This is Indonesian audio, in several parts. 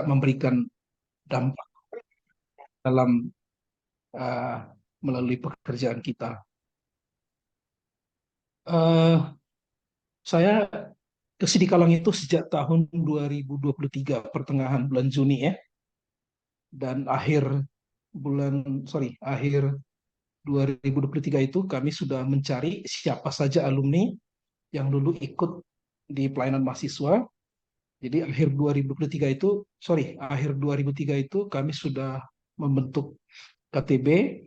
memberikan dampak dalam uh, melalui pekerjaan kita. Uh, saya ke Sidikalang itu sejak tahun 2023 pertengahan bulan Juni ya, dan akhir 2023 itu kami sudah mencari siapa saja alumni yang dulu ikut di pelayanan mahasiswa. Jadi akhir 2003 itu kami sudah membentuk KTB.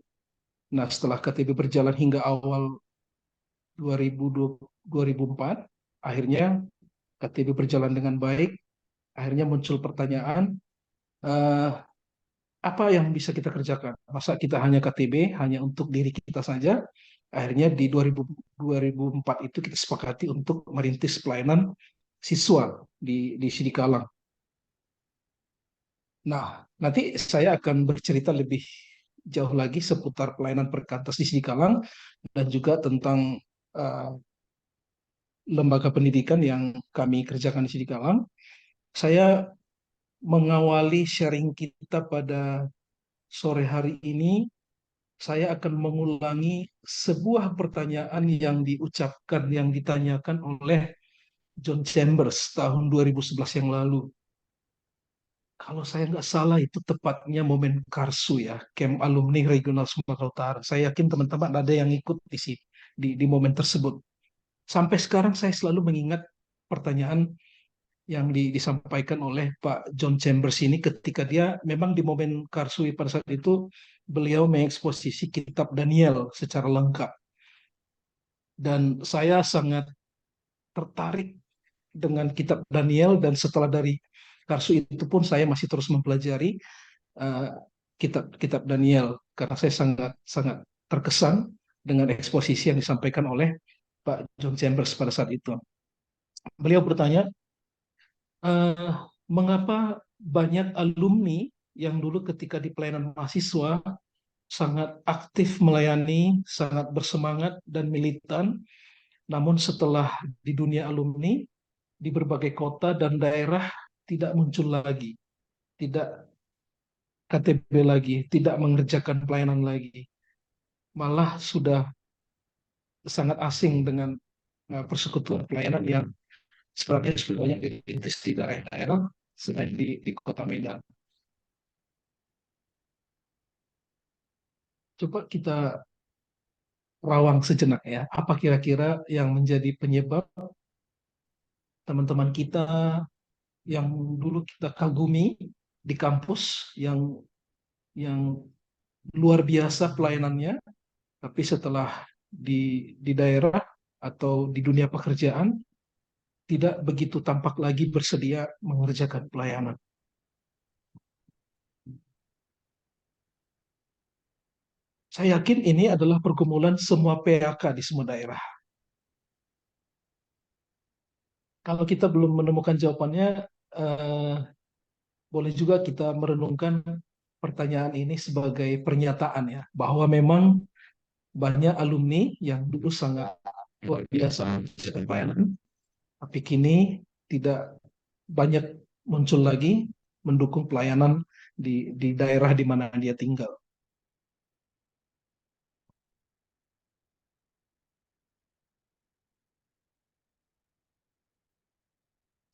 Nah, setelah KTB berjalan hingga awal 2004, akhirnya KTB berjalan dengan baik. Akhirnya muncul pertanyaan, eh, apa yang bisa kita kerjakan? Masa kita hanya KTB, hanya untuk diri kita saja? Akhirnya di 2004 itu kita sepakati untuk merintis pelayanan siswa di Sidikalang. Nah, nanti saya akan bercerita lebih jauh lagi seputar pelayanan perkantas di Sidikalang dan juga tentang uh, lembaga pendidikan yang kami kerjakan di Sidikalang. Saya mengawali sharing kita pada sore hari ini. Saya akan mengulangi sebuah pertanyaan yang diucapkan, yang ditanyakan oleh John Chambers tahun 2011 yang lalu. Kalau saya nggak salah itu tepatnya momen Karsu ya, Camp Alumni Regional Sumatera Utara. Saya yakin teman-teman ada yang ikut di momen tersebut. Sampai sekarang saya selalu mengingat pertanyaan yang disampaikan oleh Pak John Chambers ini ketika dia memang di momen Karsu pada saat itu beliau mengeksposisi kitab Daniel secara lengkap. Dan saya sangat tertarik dengan kitab Daniel, dan setelah dari Karsu itu pun saya masih terus mempelajari kitab-kitab Daniel karena saya sangat sangat terkesan dengan eksposisi yang disampaikan oleh Pak John Chambers pada saat itu. Beliau bertanya, eh, mengapa banyak alumni yang dulu ketika di pelayanan mahasiswa sangat aktif melayani, sangat bersemangat dan militan, namun setelah di dunia alumni di berbagai kota dan daerah tidak muncul lagi, tidak KTB lagi, tidak mengerjakan pelayanan lagi, malah sudah sangat asing dengan persekutuan pelayanan yang sebenarnya sudah banyak dirintis di daerah-daerah selain di kota Medan. Coba kita rawang sejenak ya, apa kira-kira yang menjadi penyebab teman-teman kita yang dulu kita kagumi di kampus yang luar biasa pelayanannya, tapi setelah di daerah atau di dunia pekerjaan tidak begitu tampak lagi bersedia mengerjakan pelayanan. Saya yakin ini adalah pergumulan semua PAK di semua daerah. Kalau kita belum menemukan jawabannya, eh, boleh juga kita merenungkan pertanyaan ini sebagai pernyataan ya, bahwa memang banyak alumni yang dulu sangat luar biasa mengerjakan pelayanan, tapi kini tidak banyak muncul lagi mendukung pelayanan di daerah di mana dia tinggal.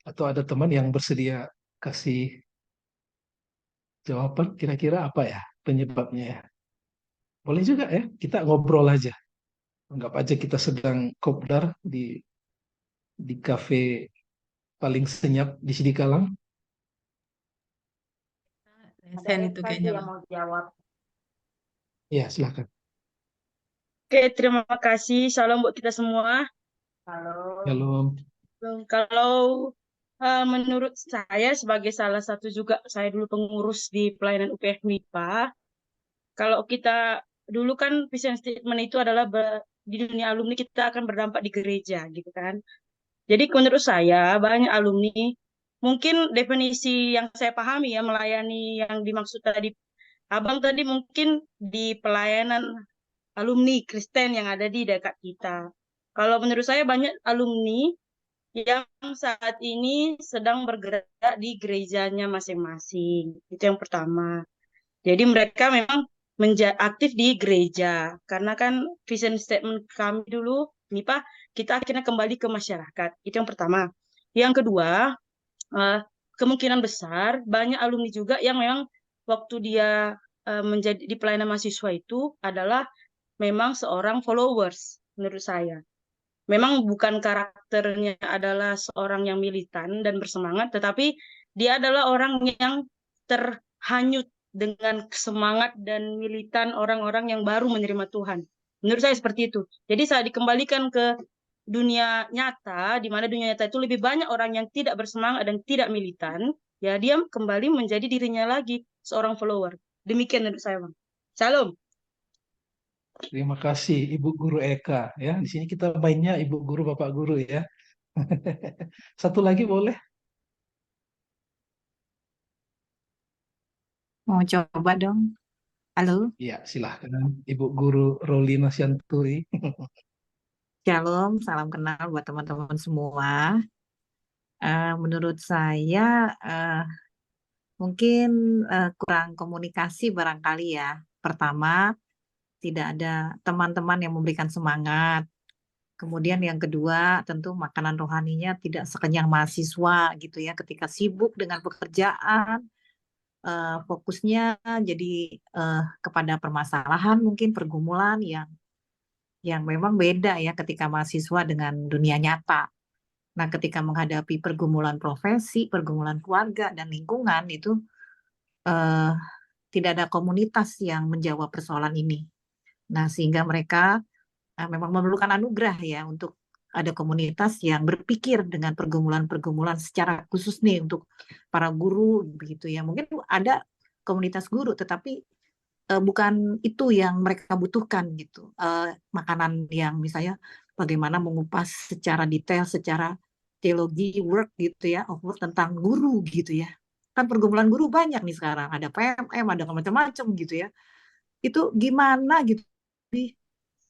Atau ada teman yang bersedia kasih jawaban kira-kira apa ya penyebabnya ya. Boleh juga ya, kita ngobrol aja. Anggap aja kita sedang kopdar di kafe paling senyap di Sidikalang. Sen itu kayaknya. Yang mau jawab. Ya, silakan. Oke, terima kasih. Salam buat kita semua. Halo. Halo. Kalau menurut saya sebagai salah satu juga, saya dulu pengurus di pelayanan UPF MIPA. Kalau kita dulu kan vision statement itu adalah di dunia alumni kita akan berdampak di gereja gitu kan. Jadi menurut saya banyak alumni mungkin definisi yang saya pahami ya melayani yang dimaksud tadi Abang tadi mungkin di pelayanan alumni Kristen yang ada di dekat kita. Kalau menurut saya banyak alumni yang saat ini sedang bergerak di gerejanya masing-masing. Itu yang pertama. Jadi mereka memang aktif di gereja. Karena kan vision statement kami dulu, nih Pak, kita akhirnya kembali ke masyarakat. Itu yang pertama. Yang kedua, eh, kemungkinan besar banyak alumni juga yang memang waktu dia menjadi di pelayanan mahasiswa itu adalah memang seorang followers menurut saya. Memang bukan karakternya adalah seorang yang militan dan bersemangat, tetapi dia adalah orang yang terhanyut dengan semangat dan militan orang-orang yang baru menerima Tuhan. Menurut saya seperti itu. Jadi saat dikembalikan ke dunia nyata, di mana dunia nyata itu lebih banyak orang yang tidak bersemangat dan tidak militan, ya dia kembali menjadi dirinya lagi, seorang follower. Demikian menurut saya, Bang. Salam. Terima kasih Ibu Guru Eka ya. Di sini kita mainnya Ibu Guru, Bapak Guru ya. Satu lagi boleh? Mau coba dong. Halo, Ya, silahkan Ibu Guru Rolina Sianturi. Shalom, salam kenal buat teman-teman semua. Menurut saya mungkin kurang komunikasi barangkali ya. Pertama, tidak ada teman-teman yang memberikan semangat. Kemudian yang kedua, tentu makanan rohaninya tidak sekenyang mahasiswa gitu ya. Ketika sibuk dengan pekerjaan, fokusnya jadi kepada permasalahan, mungkin pergumulan yang memang beda ya ketika mahasiswa dengan dunia nyata. Nah, ketika menghadapi pergumulan profesi, pergumulan keluarga dan lingkungan itu eh, tidak ada komunitas yang menjawab persoalan ini. Nah, sehingga mereka memang memerlukan anugerah ya untuk ada komunitas yang berpikir dengan pergumulan-pergumulan secara khusus nih untuk para guru begitu ya. Mungkin ada komunitas guru, tetapi bukan itu yang mereka butuhkan gitu. Makanan yang misalnya bagaimana mengupas secara detail, secara teologi work gitu ya, of work tentang guru gitu ya. Kan pergumulan guru banyak nih sekarang, ada PMM, ada macam-macam gitu ya. Itu gimana gitu,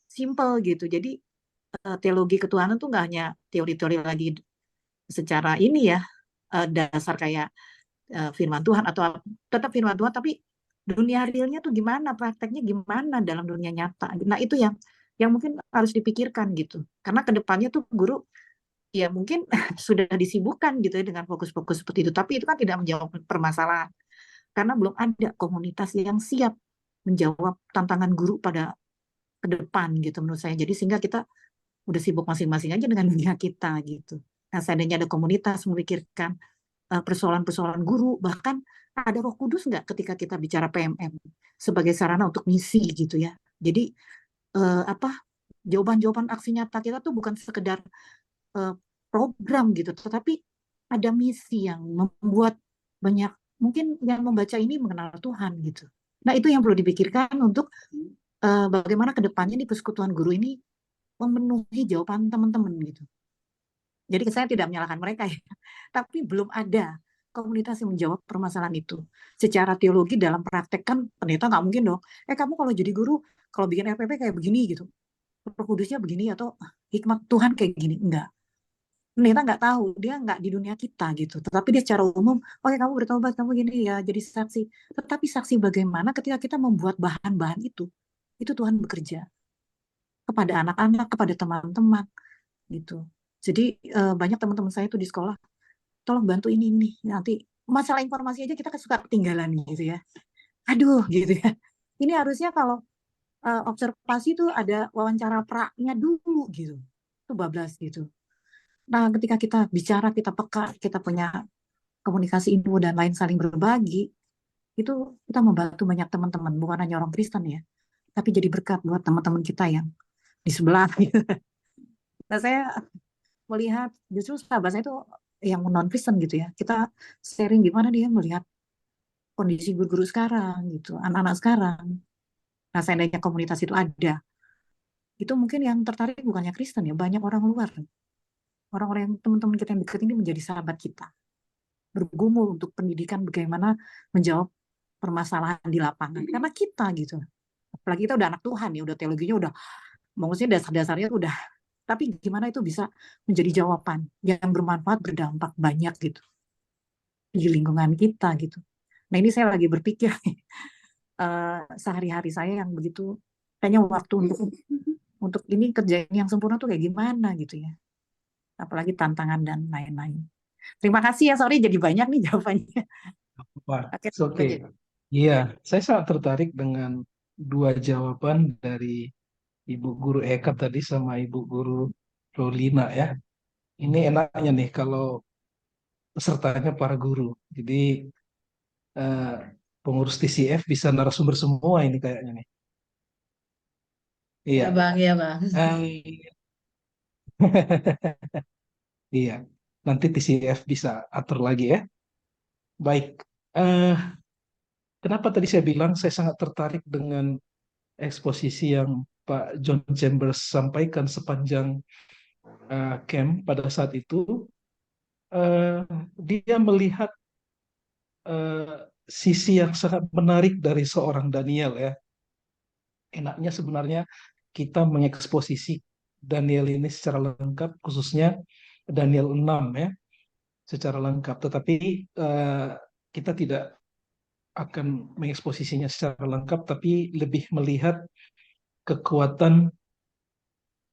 simple gitu. Jadi teologi ketuhanan tuh nggak hanya teori-teori lagi secara ini ya, dasar kayak firman Tuhan atau tetap firman Tuhan, tapi dunia realnya tuh gimana, prakteknya gimana dalam dunia nyata. Nah itu yang mungkin harus dipikirkan gitu. Karena kedepannya tuh guru ya mungkin sudah disibukkan gitu ya dengan fokus-fokus seperti itu. Tapi itu kan tidak menjawab permasalahan. Karena belum ada komunitas yang siap menjawab tantangan guru pada ke depan gitu menurut saya. Jadi sehingga kita udah sibuk masing-masing aja dengan dunia kita gitu. Nah seandainya ada komunitas memikirkan persoalan-persoalan guru, bahkan ada Roh Kudus nggak ketika kita bicara PMM sebagai sarana untuk misi gitu ya. Jadi apa jawaban-jawaban aksi nyata kita tuh bukan sekedar eh, program gitu, tetapi ada misi yang membuat banyak mungkin yang membaca ini mengenal Tuhan gitu. Nah itu yang perlu dipikirkan untuk bagaimana kedepannya di persekutuan guru ini memenuhi jawaban teman-teman gitu. Jadi saya tidak menyalahkan mereka ya, tapi belum ada komunitas yang menjawab permasalahan itu. Secara teologi dalam praktek kan ternyata nggak mungkin dong. Kamu kalau jadi guru, kalau bikin RPP kayak begini gitu, Roh Kudusnya begini atau hikmat Tuhan kayak gini, enggak. Ternyata nggak tahu, dia nggak di dunia kita gitu. Tetapi dia secara umum, oke kamu bertobat, kamu gini ya, jadi saksi. Tetapi saksi bagaimana ketika kita membuat bahan-bahan itu Tuhan bekerja kepada anak-anak, kepada teman-teman gitu. Jadi banyak teman-teman saya itu di sekolah, tolong bantu ini nanti masalah informasi aja kita kan suka ketinggalan gitu ya. Aduh gitu ya. Ini harusnya kalau observasi itu ada wawancara praknya dulu gitu. Itu bablas gitu. Nah, ketika kita bicara, kita peka, kita punya komunikasi info dan lain saling berbagi, itu kita membantu banyak teman-teman, bukan hanya orang Kristen ya, tapi jadi berkat buat teman-teman kita yang di sebelah. Gitu. Nah, saya melihat justru sahabat saya itu yang non Kristen gitu ya. Kita sharing gimana dia melihat kondisi guru-guru sekarang gitu, anak-anak sekarang. Nah, seandainya komunitas itu ada, itu mungkin yang tertarik bukannya Kristen ya, banyak orang luar. Orang-orang yang teman-teman kita yang dekat ini menjadi sahabat kita. Bergumul untuk pendidikan bagaimana menjawab permasalahan di lapangan. Karena kita gitu. Apalagi kita udah anak Tuhan ya, udah teologinya udah, maksudnya dasar-dasarnya udah tapi gimana itu bisa menjadi jawaban yang bermanfaat, berdampak banyak gitu di lingkungan kita gitu. Nah ini saya lagi berpikir sehari-hari saya yang begitu kayaknya waktu untuk ini kerjaan yang sempurna tuh kayak gimana gitu ya. Apalagi tantangan dan lain-lain. Terima kasih ya, sorry jadi banyak nih jawabannya. Wah, Oke, it's okay. Iya, saya sangat tertarik dengan dua jawaban dari Ibu Guru Eka tadi sama Ibu Guru Rolina ya. Ini enaknya nih kalau pesertanya para guru. Jadi eh, pengurus TCF bisa narasumber semua ini kayaknya nih. Ya Iya. Bang, ya Bang. Eh, iya. Nanti TCF bisa atur lagi ya. Baik. Eh, kenapa tadi saya bilang saya sangat tertarik dengan eksposisi yang Pak John Chambers sampaikan sepanjang camp pada saat itu. eh, Dia melihat sisi yang sangat menarik dari seorang Daniel ya. Enaknya sebenarnya kita mengeksposisi Daniel ini secara lengkap, khususnya Daniel 6 ya, secara lengkap. Tetapi eh, kita tidak akan mengeksposisinya secara lengkap, tapi lebih melihat kekuatan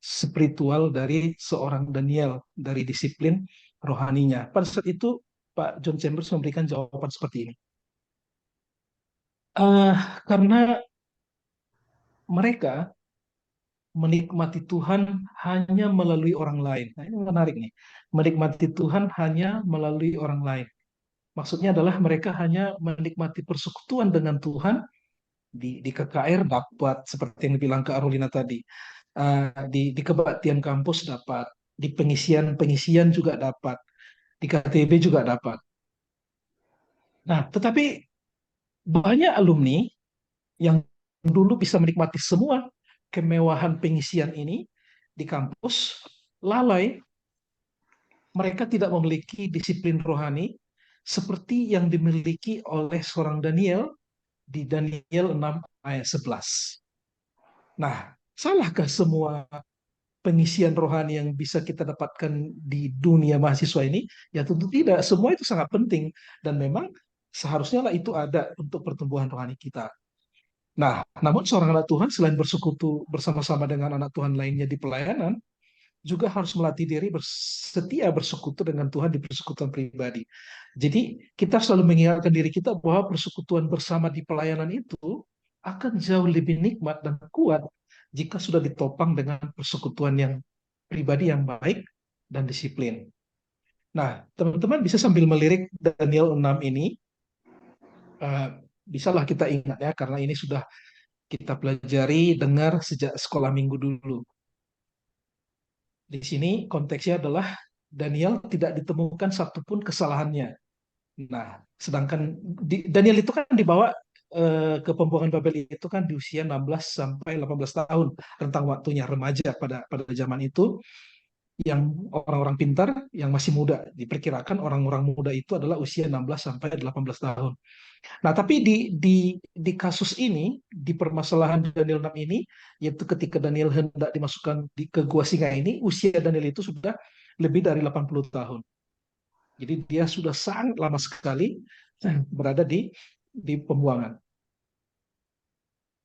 spiritual dari seorang Daniel, dari disiplin rohaninya. Pada saat itu Pak John Chambers memberikan jawaban seperti ini. Eh, karena mereka menikmati Tuhan hanya melalui orang lain. Nah, ini menarik nih. Menikmati Tuhan hanya melalui orang lain. Maksudnya adalah mereka hanya menikmati persekutuan dengan Tuhan di KKR dapat seperti yang dibilang ke Arulina tadi. Di kebaktian kampus dapat, di pengisian juga dapat, di KTB juga dapat. Nah, tetapi banyak alumni yang dulu bisa menikmati semua kemewahan pengisian ini di kampus, lalai mereka tidak memiliki disiplin rohani seperti yang dimiliki oleh seorang Daniel di Daniel 6 ayat 11. Nah, salahkah semua pengisian rohani yang bisa kita dapatkan di dunia mahasiswa ini? Ya tentu tidak. Semua itu sangat penting dan memang seharusnya lah itu ada untuk pertumbuhan rohani kita. Nah, namun seorang anak Tuhan selain bersekutu bersama-sama dengan anak Tuhan lainnya di pelayanan, juga harus melatih diri setia bersekutu dengan Tuhan di persekutuan pribadi. Jadi kita selalu mengingatkan diri kita bahwa persekutuan bersama di pelayanan itu akan jauh lebih nikmat dan kuat jika sudah ditopang dengan persekutuan yang pribadi yang baik dan disiplin. Nah, teman-teman bisa sambil melirik Daniel 6 ini, bisalah kita ingat ya, karena ini sudah kita pelajari, dengar sejak sekolah minggu dulu. Di sini konteksnya adalah Daniel tidak ditemukan satupun kesalahannya. Nah, sedangkan Daniel itu kan dibawa ke pembuangan Babel itu kan di usia 16 sampai 18 tahun, rentang waktunya remaja pada zaman itu, yang orang-orang pintar yang masih muda. Diperkirakan orang-orang muda itu adalah usia 16 sampai 18 tahun. Nah, tapi di kasus ini, di permasalahan Daniel 6 ini, yaitu ketika Daniel hendak dimasukkan ke gua singa ini, usia Daniel itu sudah lebih dari 80 tahun. Jadi dia sudah sangat lama sekali berada di pembuangan.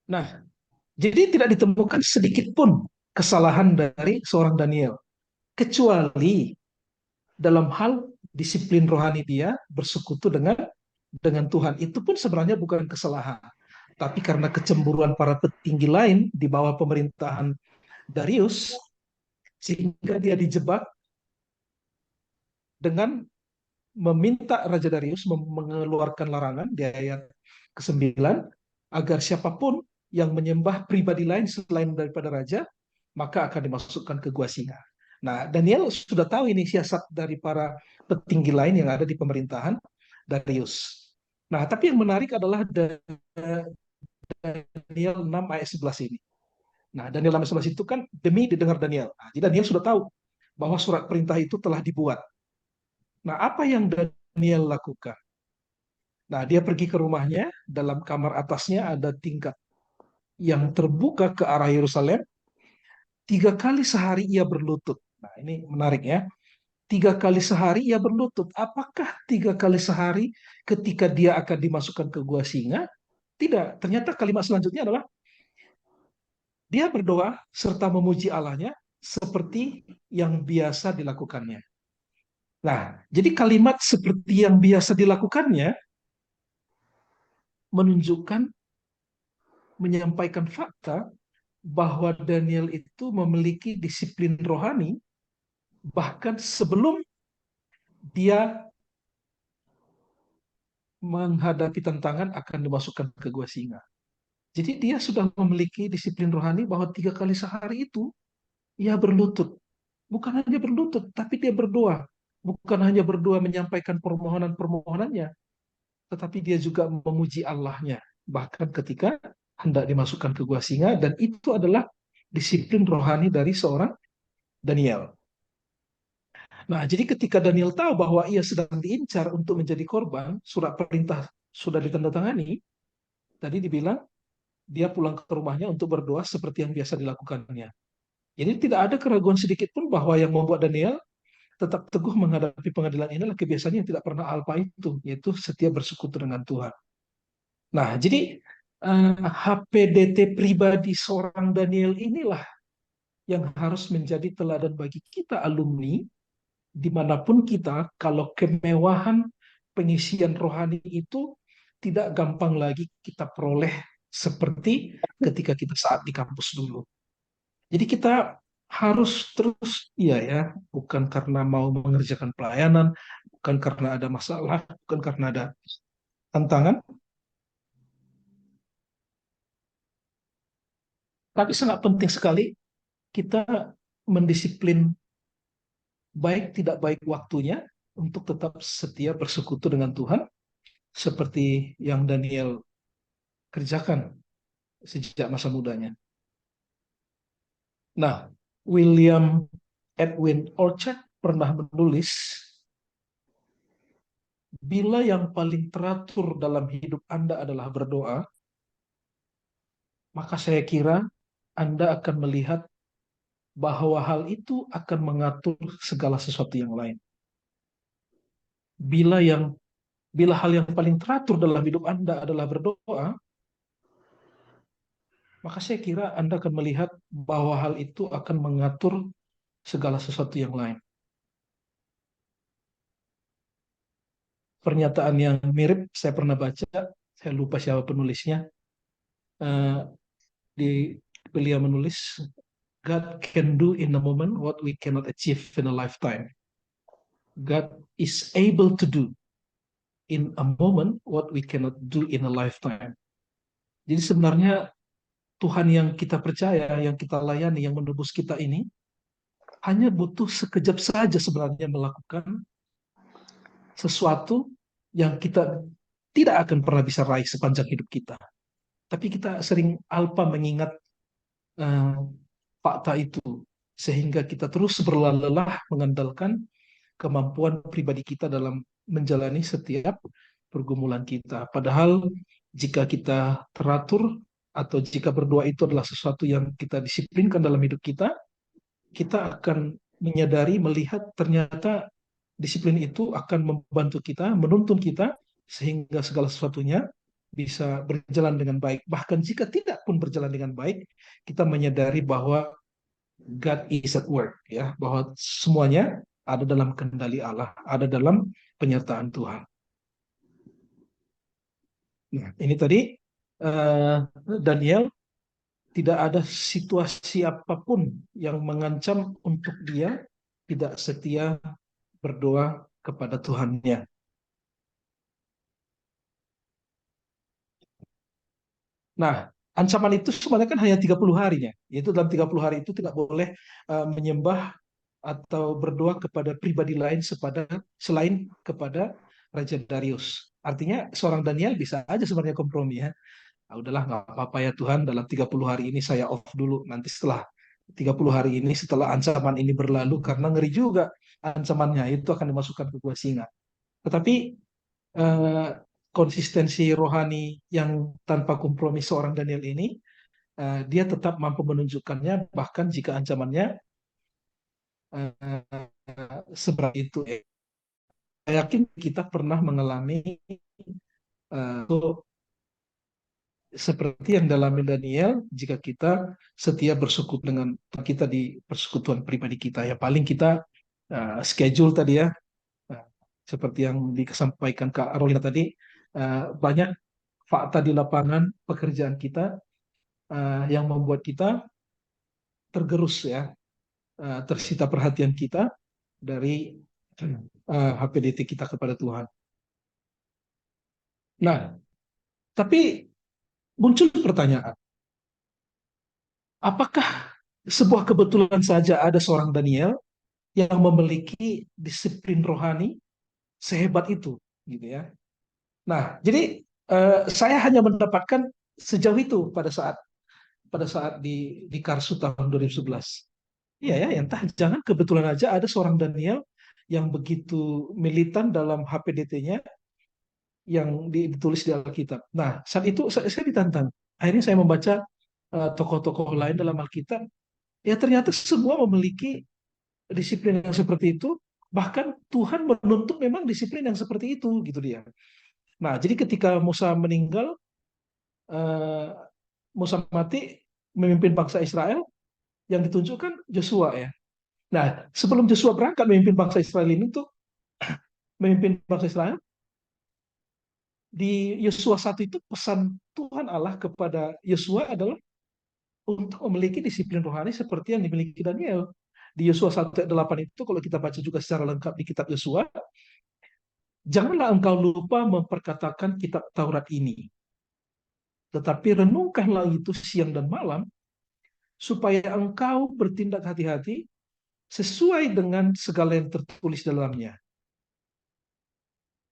Nah, jadi tidak ditemukan sedikit pun kesalahan dari seorang Daniel, kecuali dalam hal disiplin rohani dia bersekutu dengan Tuhan. Itu pun sebenarnya bukan kesalahan. Tapi karena kecemburuan para petinggi lain di bawah pemerintahan Darius, sehingga dia dijebak dengan meminta Raja Darius mengeluarkan larangan di ayat ke-9 agar siapapun yang menyembah pribadi lain selain daripada raja, maka akan dimasukkan ke gua singa. Nah, Daniel sudah tahu ini siasat dari para petinggi lain yang ada di pemerintahan Darius. Nah, tapi yang menarik adalah Daniel 6 ayat 11 ini. Nah, Daniel 6 ayat 11 itu kan demi didengar Daniel. Nah, jadi Daniel sudah tahu bahwa surat perintah itu telah dibuat. Nah, apa yang Daniel lakukan? Nah, dia pergi ke rumahnya, dalam kamar atasnya ada tingkat yang terbuka ke arah Yerusalem. 3 kali sehari ia berlutut. Nah, ini menarik ya. 3 kali sehari ia berlutut. Apakah 3 kali sehari ketika dia akan dimasukkan ke gua singa? Tidak. Ternyata kalimat selanjutnya adalah dia berdoa serta memuji Allahnya seperti yang biasa dilakukannya. Nah, jadi kalimat seperti yang biasa dilakukannya menunjukkan, menyampaikan fakta bahwa Daniel itu memiliki disiplin rohani bahkan sebelum dia menghadapi tantangan akan dimasukkan ke gua singa. Jadi dia sudah memiliki disiplin rohani bahwa 3 kali sehari itu ia berlutut. Bukan hanya berlutut, tapi dia berdoa. Bukan hanya berdoa menyampaikan permohonan-permohonannya, tetapi dia juga memuji Allahnya. Bahkan ketika hendak dimasukkan ke gua singa, dan itu adalah disiplin rohani dari seorang Daniel. Nah, jadi ketika Daniel tahu bahwa ia sedang diincar untuk menjadi korban, surat perintah sudah ditandatangani, tadi dibilang dia pulang ke rumahnya untuk berdoa seperti yang biasa dilakukannya. Jadi tidak ada keraguan sedikit pun bahwa yang membuat Daniel tetap teguh menghadapi pengadilan inilah kebiasaannya yang tidak pernah alpa itu, yaitu setia bersekutu dengan Tuhan. Nah, jadi HPDT pribadi seorang Daniel inilah yang harus menjadi teladan bagi kita alumni, dimanapun kita, kalau kemewahan pengisian rohani itu tidak gampang lagi kita peroleh seperti ketika kita saat di kampus dulu. Jadi kita harus terus, iya ya, bukan karena mau mengerjakan pelayanan, bukan karena ada masalah, bukan karena ada tantangan, tapi sangat penting sekali kita mendisiplin baik tidak baik waktunya untuk tetap setia bersekutu dengan Tuhan seperti yang Daniel kerjakan sejak masa mudanya. Nah, William Edwin Orchard pernah menulis, bila yang paling teratur dalam hidup Anda adalah berdoa, maka saya kira Anda akan melihat bahwa hal itu akan mengatur segala sesuatu yang lain. Bila hal yang paling teratur dalam hidup Anda adalah berdoa, maka saya kira Anda akan melihat bahwa hal itu akan mengatur segala sesuatu yang lain. Pernyataan yang mirip saya pernah baca, saya lupa siapa penulisnya, beliau menulis, God can do in a moment what we cannot achieve in a lifetime. God is able to do in a moment what we cannot do in a lifetime. Jadi sebenarnya Tuhan yang kita percaya, yang kita layani, yang menebus kita ini hanya butuh sekejap saja sebenarnya melakukan sesuatu yang kita tidak akan pernah bisa raih sepanjang hidup kita. Tapi kita sering alpa mengingat fakta itu, sehingga kita terus berlelah mengandalkan kemampuan pribadi kita dalam menjalani setiap pergumulan kita. Padahal jika kita teratur atau jika berdoa itu adalah sesuatu yang kita disiplinkan dalam hidup kita, kita akan menyadari, melihat ternyata disiplin itu akan membantu kita, menuntun kita, sehingga segala sesuatunya bisa berjalan dengan baik. Bahkan jika tidak pun berjalan dengan baik, kita menyadari bahwa God is at work, ya, bahwa semuanya ada dalam kendali Allah, ada dalam penyertaan Tuhan. Nah, ini tadi Daniel, tidak ada situasi apapun yang mengancam untuk dia tidak setia berdoa kepada Tuhannya. Nah, ancaman itu sebenarnya kan hanya 30 harinya. Yaitu dalam 30 hari itu tidak boleh menyembah atau berdoa kepada pribadi lain selain kepada Raja Darius. Artinya seorang Daniel bisa aja sebenarnya kompromi, ya. Ah, udahlah, nggak apa-apa ya Tuhan, dalam 30 hari ini saya off dulu. Nanti setelah 30 hari ini, setelah ancaman ini berlalu, karena ngeri juga ancamannya, itu akan dimasukkan ke gua singa. Tetapi konsistensi rohani yang tanpa kompromi seorang Daniel ini dia tetap mampu menunjukkannya bahkan jika ancamannya seberat itu. Saya yakin kita pernah mengalami seperti yang dalam Daniel, jika kita setia bersekutu dengan kita di persekutuan pribadi kita, ya paling kita schedule tadi ya, uh, seperti yang disampaikan Kak Rolina tadi, banyak fakta di lapangan pekerjaan kita yang membuat kita tergerus ya, tersita perhatian kita dari HPDT kita kepada Tuhan. Nah, tapi muncul pertanyaan, apakah sebuah kebetulan saja ada seorang Daniel yang memiliki disiplin rohani sehebat itu, gitu ya? Nah, jadi saya hanya mendapatkan sejauh itu pada saat di Karsu tahun 2011. Iya ya, entah jangan kebetulan aja ada seorang Daniel yang begitu militan dalam HPDT-nya yang ditulis di Alkitab. Nah, saat itu saya ditantang. Akhirnya saya membaca tokoh-tokoh lain dalam Alkitab. Ya ternyata semua memiliki disiplin yang seperti itu. Bahkan Tuhan menuntut memang disiplin yang seperti itu, gitu dia. Nah, jadi ketika Musa meninggal, eh, Musa mati memimpin bangsa Israel, yang ditunjukkan Joshua ya. Nah, sebelum Joshua berangkat memimpin bangsa Israel ini tuh, memimpin bangsa Israel, di Yosua 1 itu pesan Tuhan Allah kepada Yosua adalah untuk memiliki disiplin rohani seperti yang dimiliki Daniel. Di Yosua 1 ayat 8 itu kalau kita baca juga secara lengkap di kitab Yosua, janganlah engkau lupa memperkatakan kitab Taurat ini, tetapi renungkanlah itu siang dan malam, supaya engkau bertindak hati-hati sesuai dengan segala yang tertulis dalamnya.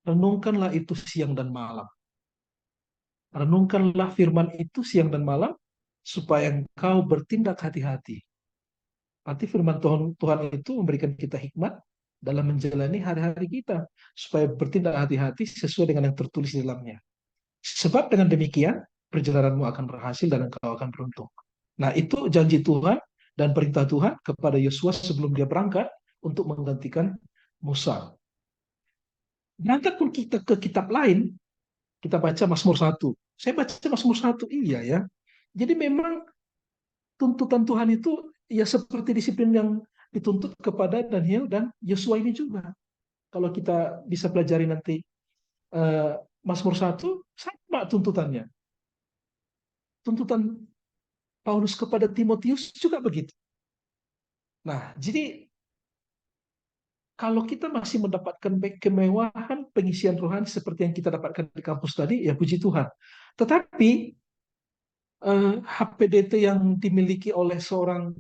Renungkanlah itu siang dan malam. Renungkanlah firman itu siang dan malam, supaya engkau bertindak hati-hati. Arti firman Tuhan itu memberikan kita hikmat dalam menjalani hari-hari kita, supaya bertindak hati-hati sesuai dengan yang tertulis di dalamnya. Sebab dengan demikian, perjalananmu akan berhasil dan engkau akan beruntung. Nah, itu janji Tuhan dan perintah Tuhan kepada Yosua sebelum dia berangkat untuk menggantikan Musa. Berangkat pun kita ke kitab lain, kita baca Mazmur 1. Saya baca Mazmur 1, iya ya. Jadi memang tuntutan Tuhan itu ya seperti disiplin yang dituntut kepada Daniel dan Yosua ini juga. Kalau kita bisa pelajari nanti Mazmur 1, sama tuntutannya. Tuntutan Paulus kepada Timotius juga begitu. Nah, jadi kalau kita masih mendapatkan kemewahan pengisian rohani seperti yang kita dapatkan di kampus tadi, ya puji Tuhan. Tetapi HPDT yang dimiliki oleh seorang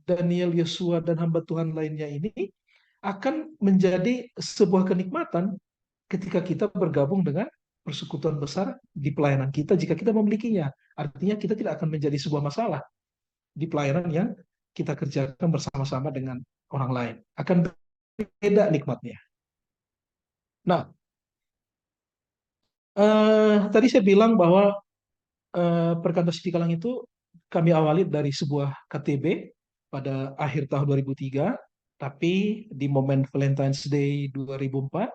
Daniel, Yosua, dan hamba Tuhan lainnya ini akan menjadi sebuah kenikmatan ketika kita bergabung dengan persekutuan besar di pelayanan kita jika kita memilikinya. Artinya kita tidak akan menjadi sebuah masalah di pelayanan yang kita kerjakan bersama-sama dengan orang lain. Akan beda nikmatnya. Nah, tadi saya bilang bahwa Perkantas Cikalang itu kami awali dari sebuah KTB pada akhir tahun 2003, tapi di momen Valentine's Day 2004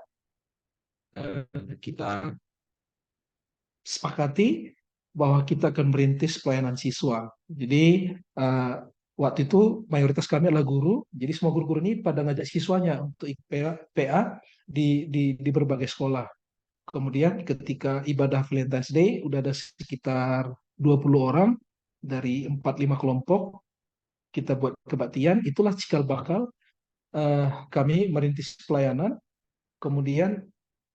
kita sepakati bahwa kita akan merintis pelayanan siswa. Jadi waktu itu mayoritas kami adalah guru, jadi semua guru-guru ini pada ngajak siswanya untuk PA di berbagai sekolah. Kemudian ketika ibadah Valentine's Day udah ada sekitar 20 orang dari 4-5 kelompok, kita buat kebaktian, itulah cikal bakal kami merintis pelayanan. Kemudian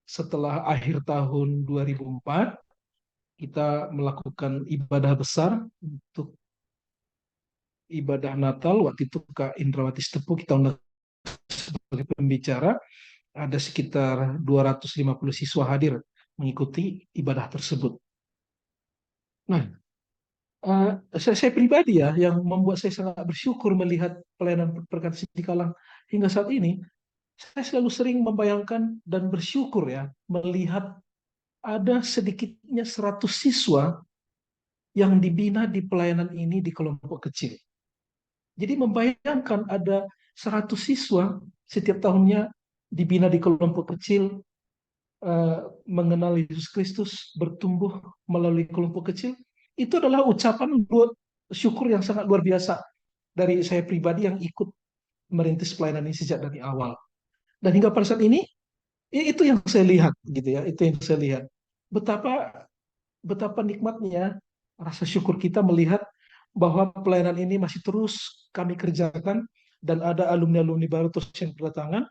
setelah akhir tahun 2004, kita melakukan ibadah besar untuk ibadah Natal. Waktu itu Kak Indrawati Stepu kita undang sebagai pembicara. Ada sekitar 250 siswa hadir mengikuti ibadah tersebut. Nah, saya pribadi ya, yang membuat saya sangat bersyukur melihat pelayanan Perkantas Cikalang hingga saat ini, saya selalu sering membayangkan dan bersyukur ya, melihat ada sedikitnya 100 siswa yang dibina di pelayanan ini di kelompok kecil. Jadi membayangkan ada 100 siswa setiap tahunnya dibina di kelompok kecil, mengenal Yesus Kristus, bertumbuh melalui kelompok kecil, itu adalah ucapan syukur yang sangat luar biasa dari saya pribadi yang ikut merintis pelayanan ini sejak dari awal. Dan hingga pada saat ini, itu yang saya lihat, gitu ya, itu yang saya lihat. Betapa nikmatnya rasa syukur kita melihat bahwa pelayanan ini masih terus kami kerjakan dan ada alumni-alumni baru terus yang berdatangan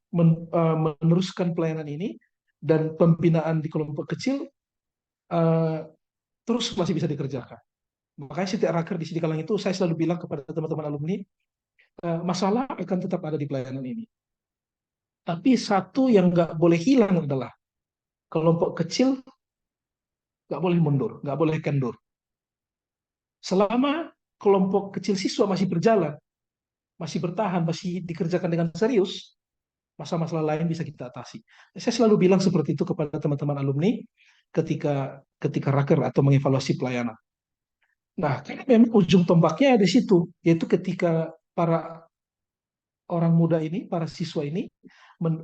meneruskan pelayanan ini, dan pembinaan di kelompok kecil terus masih bisa dikerjakan. Makanya setiap raker di Sidikalang itu saya selalu bilang kepada teman-teman alumni, masalah akan tetap ada di pelayanan ini. Tapi satu yang nggak boleh hilang adalah kelompok kecil nggak boleh mundur, nggak boleh kendur. Selama kelompok kecil siswa masih berjalan, masih bertahan, masih dikerjakan dengan serius, masalah-masalah lain bisa kita atasi. Saya selalu bilang seperti itu kepada teman-teman alumni ketika raker atau mengevaluasi pelayanan. Nah, karena memang ujung tombaknya di situ, yaitu ketika para orang muda ini, para siswa ini,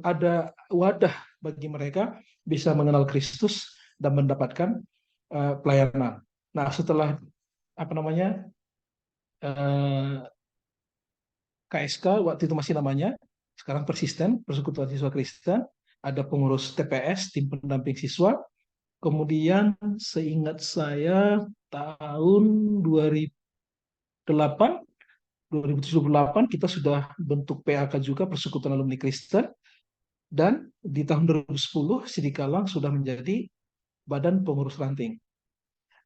ada wadah bagi mereka bisa mengenal Kristus dan mendapatkan pelayanan. Nah, setelah KSK waktu itu masih namanya, sekarang Persisten, Persekutuan Siswa Kristen, ada pengurus TPS, tim pendamping siswa. Kemudian seingat saya tahun 2008 kita sudah bentuk PAK juga, Persekutuan Alumni Kristen, dan di tahun 2010 Sidikalang sudah menjadi badan pengurus ranting.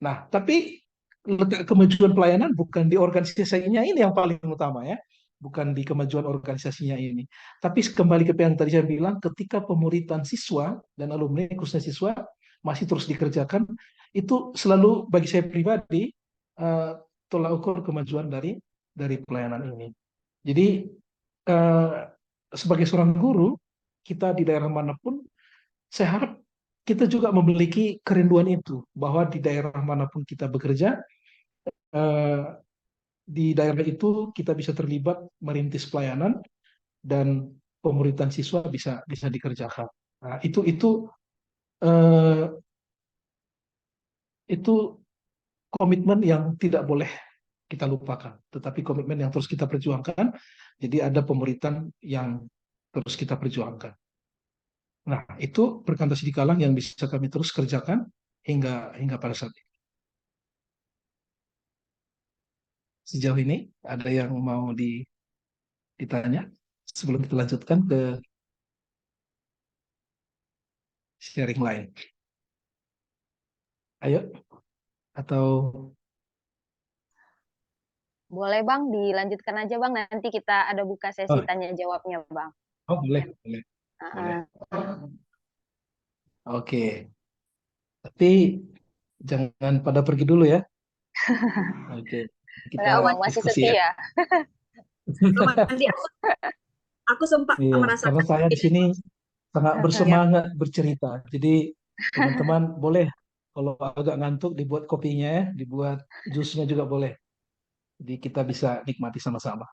Nah, tapi letak kemajuan pelayanan bukan di organisasinya ini yang paling utama ya, bukan di kemajuan organisasinya ini. Tapi kembali ke yang tadi saya bilang, ketika pemuritan siswa dan alumni khususnya siswa masih terus dikerjakan, itu selalu bagi saya pribadi tolak ukur kemajuan dari pelayanan ini. Jadi sebagai seorang guru, kita di daerah manapun, saya harap kita juga memiliki kerinduan itu, bahwa di daerah manapun kita bekerja, di daerah itu kita bisa terlibat merintis pelayanan dan pemuritan siswa bisa dikerjakan. Nah, itu komitmen yang tidak boleh kita lupakan, tetapi komitmen yang terus kita perjuangkan. Jadi ada pemuritan yang terus kita perjuangkan. Nah, itu perkantas Sidikalang yang bisa kami terus kerjakan hingga pada saat ini. Sejauh ini ada yang mau ditanya sebelum kita lanjutkan ke sharing lain. Ayo, atau Boleh Bang, dilanjutkan aja Bang. Nanti kita ada buka sesi tanya jawabnya Bang. oh boleh. Oke. Tapi jangan pada pergi dulu ya. Oke. Kita masih diskusi setia. Nanti aku sempat merasa karena saya di sini sangat bersemangat bercerita. Jadi teman-teman boleh kalau agak ngantuk dibuat kopinya ya, dibuat jusnya juga boleh. Jadi kita bisa nikmati sama-sama.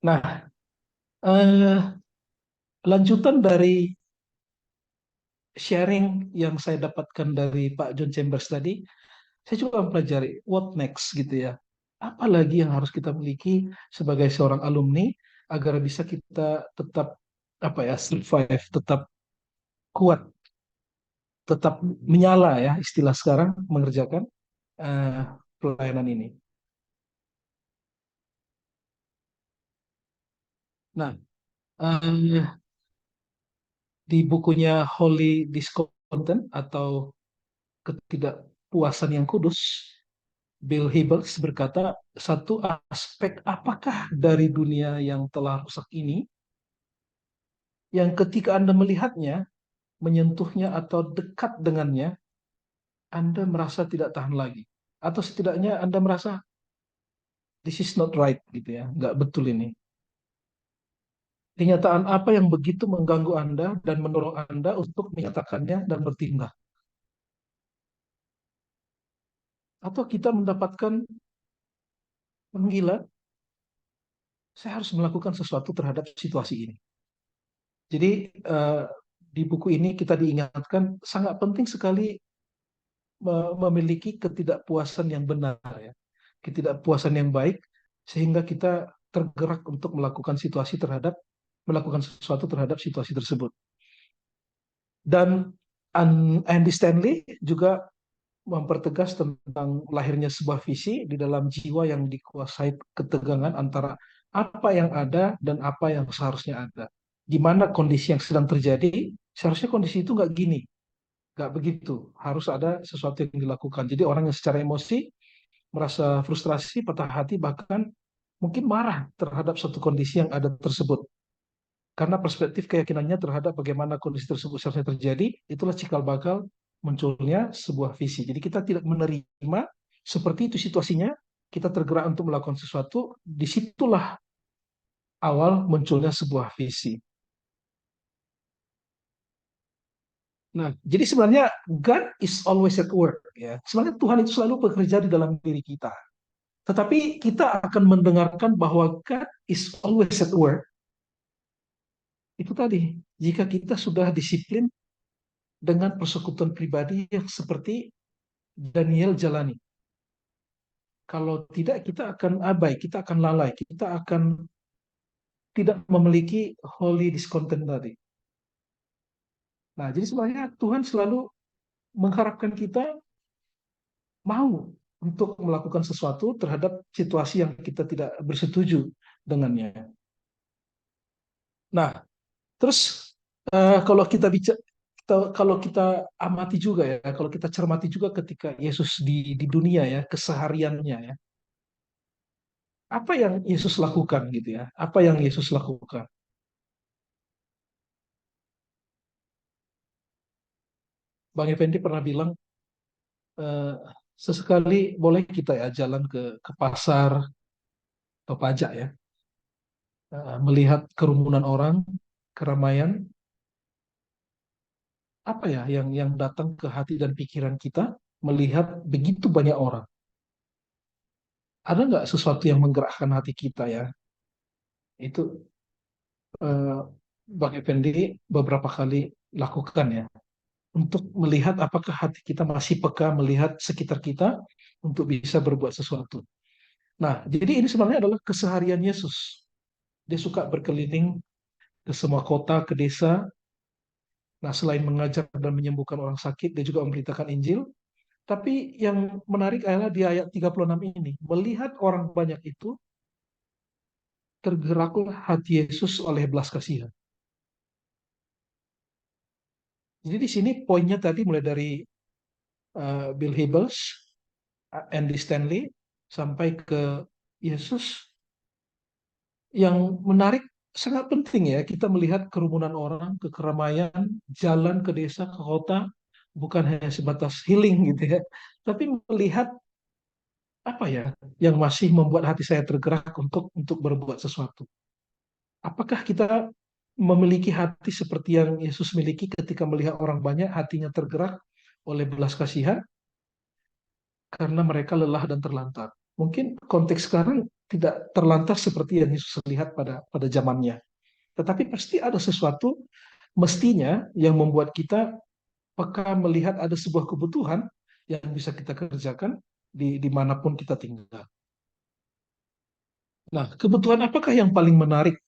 Nah, lanjutan dari sharing yang saya dapatkan dari Pak John Chambers tadi, saya juga mempelajari what next gitu ya. Apa lagi yang harus kita miliki sebagai seorang alumni agar bisa kita tetap survive, tetap kuat, tetap menyala ya istilah sekarang mengerjakan pelayanan ini. Nah, di bukunya Holy Discontent atau Ketidakpuasan yang Kudus, Bill Hybels berkata, satu aspek apakah dari dunia yang telah rusak ini yang ketika Anda melihatnya, menyentuhnya atau dekat dengannya, Anda merasa tidak tahan lagi. Atau setidaknya Anda merasa this is not right gitu ya, nggak betul ini. Kenyataan apa yang begitu mengganggu Anda dan mendorong Anda untuk menyatakannya dan bertindak? atau kita mendapatkan panggilan, saya harus melakukan sesuatu terhadap situasi ini. Jadi di buku ini kita diingatkan sangat penting sekali memiliki ketidakpuasan yang benar, ya, ketidakpuasan yang baik, sehingga kita tergerak untuk melakukan sesuatu terhadap situasi tersebut. Dan Andy Stanley juga mempertegas tentang lahirnya sebuah visi di dalam jiwa yang dikuasai ketegangan antara apa yang ada dan apa yang seharusnya ada. Di mana kondisi yang sedang terjadi, seharusnya kondisi itu nggak gini, nggak begitu. Harus ada sesuatu yang dilakukan. Jadi orang yang secara emosi merasa frustrasi, patah hati, bahkan mungkin marah terhadap suatu kondisi yang ada tersebut. Karena perspektif keyakinannya terhadap bagaimana kondisi tersebut seharusnya terjadi, itulah cikal bakal munculnya sebuah visi. Jadi kita tidak menerima seperti itu situasinya, kita tergerak untuk melakukan sesuatu, disitulah awal munculnya sebuah visi. Nah, jadi sebenarnya God is always at work, ya. Sebenarnya Tuhan itu selalu bekerja di dalam diri kita. Tetapi kita akan mendengarkan bahwa God is always at work. Itu tadi, jika kita sudah disiplin dengan persekutuan pribadi yang seperti Daniel jalani. Kalau tidak, kita akan abai, kita akan lalai, kita akan tidak memiliki holy discontent tadi. Nah, jadi sebenarnya Tuhan selalu mengharapkan kita mau untuk melakukan sesuatu terhadap situasi yang kita tidak bersetuju dengannya. Nah, terus kalau kita bicara, kalau kita amati juga ya, kalau kita cermati juga ketika Yesus di dunia ya, kesehariannya ya, apa yang Yesus lakukan gitu ya, apa yang Yesus lakukan. Bang Effendi pernah bilang, sesekali boleh kita ya jalan ke pasar atau pajak ya, melihat kerumunan orang, keramaian, apa ya yang datang ke hati dan pikiran kita melihat begitu banyak orang. Ada nggak sesuatu yang menggerakkan hati kita ya? Itu Bang Effendi beberapa kali lakukan ya, untuk melihat apakah hati kita masih peka melihat sekitar kita untuk bisa berbuat sesuatu. Nah, jadi ini sebenarnya adalah keseharian Yesus. Dia suka berkeliling ke semua kota, ke desa. Nah, selain mengajar dan menyembuhkan orang sakit, dia juga memberitakan Injil. Tapi yang menarik adalah di ayat 36 ini, melihat orang banyak itu, tergeraklah hati Yesus oleh belas kasihan. Jadi di sini poinnya tadi mulai dari Bill Hybels, Andy Stanley, sampai ke Yesus. Yang menarik, sangat penting ya, kita melihat kerumunan orang, ke keramaian, jalan ke desa, ke kota, bukan hanya sebatas healing gitu ya, tapi melihat apa ya yang masih membuat hati saya tergerak untuk berbuat sesuatu. Apakah kita memiliki hati seperti yang Yesus miliki ketika melihat orang banyak, hatinya tergerak oleh belas kasihan karena mereka lelah dan terlantar. Mungkin konteks sekarang tidak terlantar seperti yang Yesus lihat pada zamannya. Tetapi pasti ada sesuatu mestinya yang membuat kita peka melihat ada sebuah kebutuhan yang bisa kita kerjakan dimanapun kita tinggal. Nah, kebutuhan apakah yang paling menarik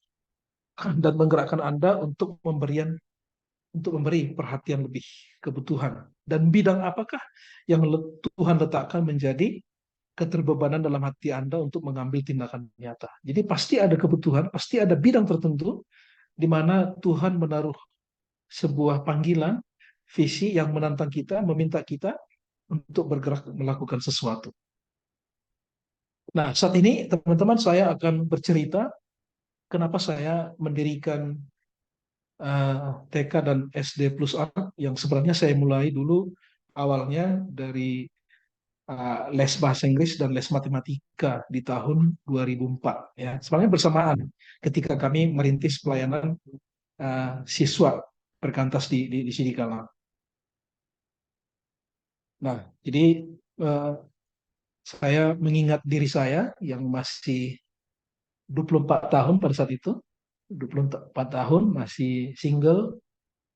dan menggerakkan Anda untuk memberi perhatian lebih kebutuhan? Dan bidang apakah yang Tuhan letakkan menjadi keterbebanan dalam hati Anda untuk mengambil tindakan nyata? Jadi pasti ada kebutuhan, pasti ada bidang tertentu di mana Tuhan menaruh sebuah panggilan, visi yang menantang kita, meminta kita untuk bergerak melakukan sesuatu. Nah, saat ini teman-teman saya akan bercerita kenapa saya mendirikan TK dan SD plus anak yang sebenarnya saya mulai dulu awalnya dari les bahasa Inggris dan les matematika di tahun 2004 ya. Sebenarnya bersamaan ketika kami merintis pelayanan siswa perkantas di Sidikala. Nah, jadi saya mengingat diri saya yang masih 24 tahun pada saat itu, 24 tahun, masih single,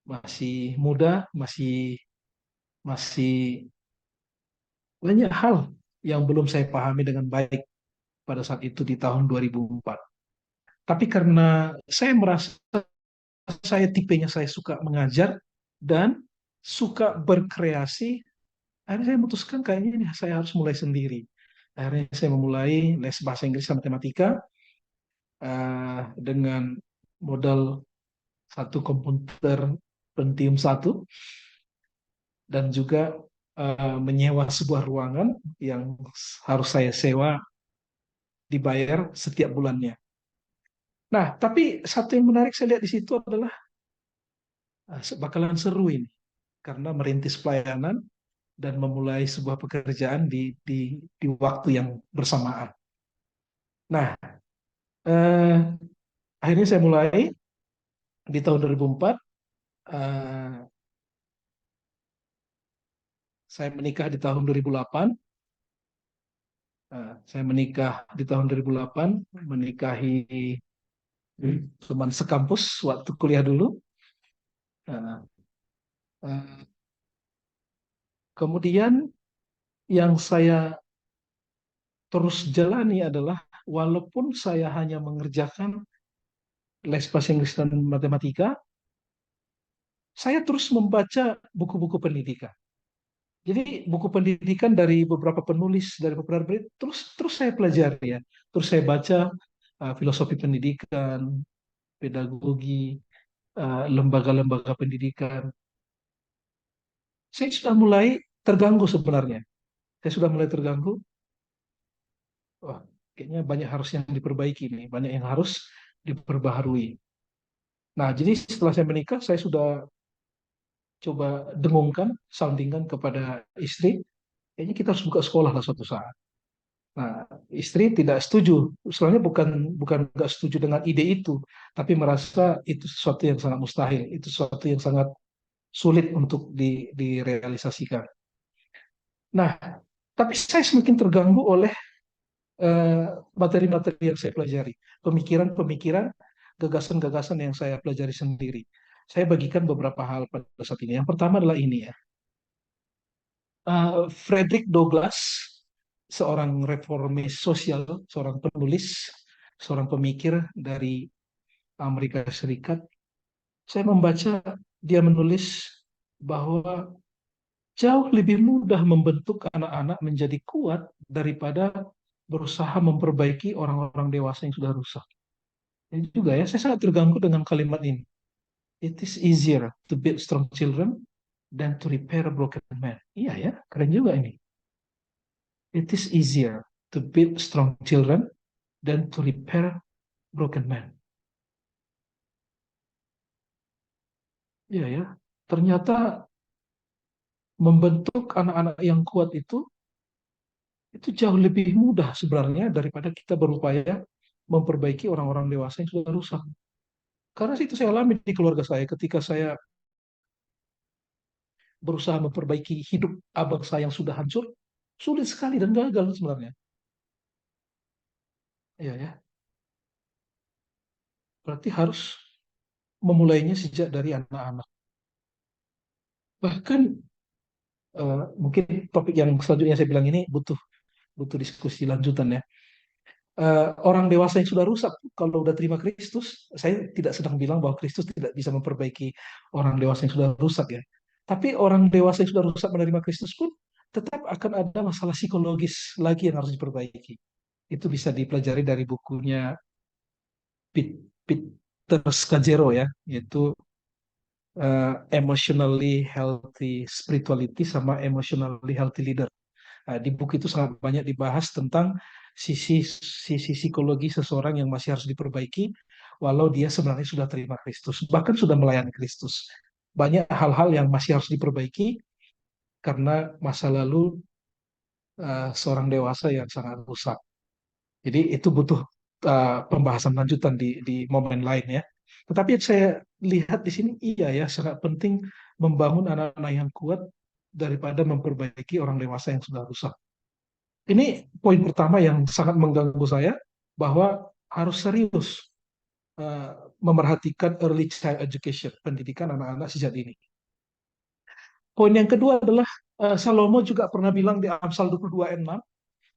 masih muda, masih masih banyak hal yang belum saya pahami dengan baik pada saat itu di tahun 2004. Tapi karena saya merasa saya tipenya saya suka mengajar dan suka berkreasi, akhirnya saya memutuskan kayaknya ini saya harus mulai sendiri. Akhirnya saya memulai les bahasa Inggris dan matematika dengan modal satu komputer Pentium 1 dan juga menyewa sebuah ruangan yang harus saya sewa dibayar setiap bulannya. Nah, tapi satu yang menarik saya lihat di situ adalah bakalan seru ini karena merintis pelayanan dan memulai sebuah pekerjaan di waktu yang bersamaan. Nah, eh, akhirnya saya mulai di tahun 2004. Saya menikah di tahun 2008. Saya menikah di tahun 2008, menikahi teman sekampus waktu kuliah dulu. Nah, eh, kemudian yang saya terus jalani adalah walaupun saya hanya mengerjakan les bahasa Inggris dan matematika, saya terus membaca buku-buku pendidikan. Jadi buku pendidikan dari beberapa penulis, dari beberapa terus saya pelajari ya. Terus saya baca filosofi pendidikan, pedagogi, lembaga-lembaga pendidikan. Saya sudah mulai terganggu sebenarnya. Saya sudah mulai terganggu. Wah, kayaknya banyak harus yang diperbaiki nih, banyak yang harus diperbaharui. Nah, jadi setelah saya menikah, saya sudah coba dengungkan, soundingkan kepada istri, kayaknya kita harus buka sekolah lah suatu saat. Nah, istri tidak setuju. Soalnya bukan nggak setuju dengan ide itu, tapi merasa itu sesuatu yang sangat mustahil, itu sesuatu yang sangat sulit untuk direalisasikan. Nah, tapi saya semakin terganggu oleh materi-materi yang saya pelajari, pemikiran-pemikiran, gagasan-gagasan yang saya pelajari sendiri. Saya bagikan beberapa hal pada saat ini. Yang pertama adalah ini ya, Frederick Douglass, seorang reformis sosial, seorang penulis, seorang pemikir dari Amerika Serikat. Saya membaca dia menulis bahwa jauh lebih mudah membentuk anak-anak menjadi kuat daripada berusaha memperbaiki orang-orang dewasa yang sudah rusak. Ini juga ya, saya sangat terganggu dengan kalimat ini. It is easier to build strong children than to repair a broken man. Iya ya, keren juga ini. It is easier to build strong children than to repair broken man. Iya ya, ternyata membentuk anak-anak yang kuat itu jauh lebih mudah sebenarnya daripada kita berupaya memperbaiki orang-orang dewasa yang sudah rusak. Karena itu saya alami di keluarga saya ketika saya berusaha memperbaiki hidup abang saya yang sudah hancur, sulit sekali dan gagal sebenarnya. Iya ya. Berarti harus memulainya sejak dari anak-anak. Bahkan mungkin topik yang selanjutnya saya bilang ini butuh diskusi lanjutan ya. Orang dewasa yang sudah rusak kalau udah terima Kristus, saya tidak sedang bilang bahwa Kristus tidak bisa memperbaiki orang dewasa yang sudah rusak ya. Tapi orang dewasa yang sudah rusak menerima Kristus pun tetap akan ada masalah psikologis lagi yang harus diperbaiki. Itu bisa dipelajari dari bukunya Peter Scazzero ya, yaitu Emotionally Healthy Spirituality sama Emotionally Healthy Leader. Di buku itu sangat banyak dibahas tentang sisi psikologi seseorang yang masih harus diperbaiki, walau dia sebenarnya sudah terima Kristus, bahkan sudah melayani Kristus. Banyak hal-hal yang masih harus diperbaiki karena masa lalu seorang dewasa yang sangat rusak. Jadi itu butuh pembahasan lanjutan di momen lain ya. Tetapi yang saya lihat di sini iya ya sangat penting membangun anak-anak yang kuat daripada memperbaiki orang dewasa yang sudah rusak. Ini poin pertama yang sangat mengganggu saya, bahwa harus serius uh, memerhatikan early child education, pendidikan anak-anak sejak ini. Poin yang kedua adalah Salomo juga pernah bilang di Amsal 22 ayat 6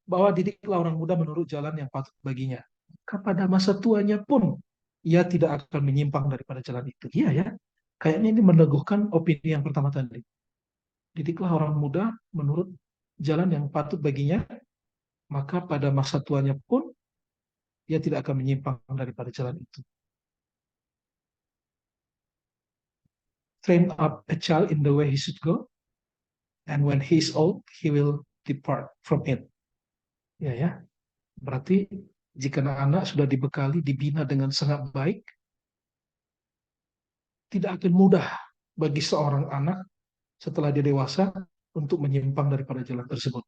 bahwa didiklah orang muda menurut jalan yang patut baginya. Kepada masa tuanya pun ia tidak akan menyimpang daripada jalan itu. Iya ya, kayaknya ini meneguhkan opini yang pertama tadi. Didiklah orang muda menurut jalan yang patut baginya, maka pada masa tuanya pun ia tidak akan menyimpang daripada jalan itu. Train up a child in the way he should go, and when he is old, he will depart from it. Ya ya, berarti jika anak-anak sudah dibekali, dibina dengan sangat baik, tidak akan mudah bagi seorang anak setelah dia dewasa untuk menyimpang daripada jalan tersebut.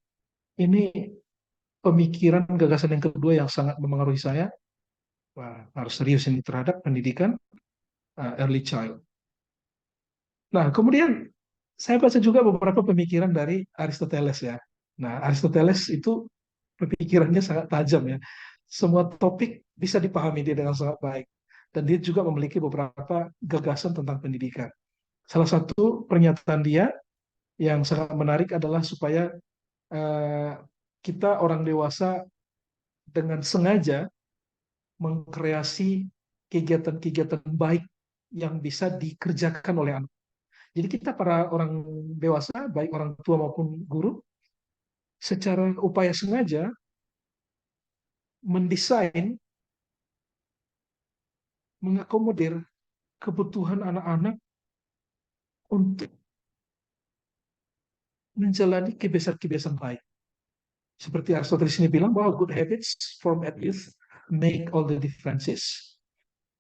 Ini pemikiran gagasan yang kedua yang sangat memengaruhi saya. Wah, harus serius ini terhadap pendidikan early child. Nah, kemudian saya baca juga beberapa pemikiran dari Aristoteles ya. Nah, Aristoteles itu pemikirannya sangat tajam ya. Semua topik bisa dipahami dia dengan sangat baik. Dan dia juga memiliki beberapa gagasan tentang pendidikan. Salah satu pernyataan dia yang sangat menarik adalah supaya eh, kita orang dewasa dengan sengaja mengkreasi kegiatan-kegiatan baik yang bisa dikerjakan oleh anak. Jadi kita para orang dewasa, baik orang tua maupun guru, secara upaya sengaja mendesain, mengakomodir kebutuhan anak-anak untuk menjalani kebiasaan-kebiasaan baik. Seperti Aristoteles ini bilang bahwa good habits formed at youth make all the differences.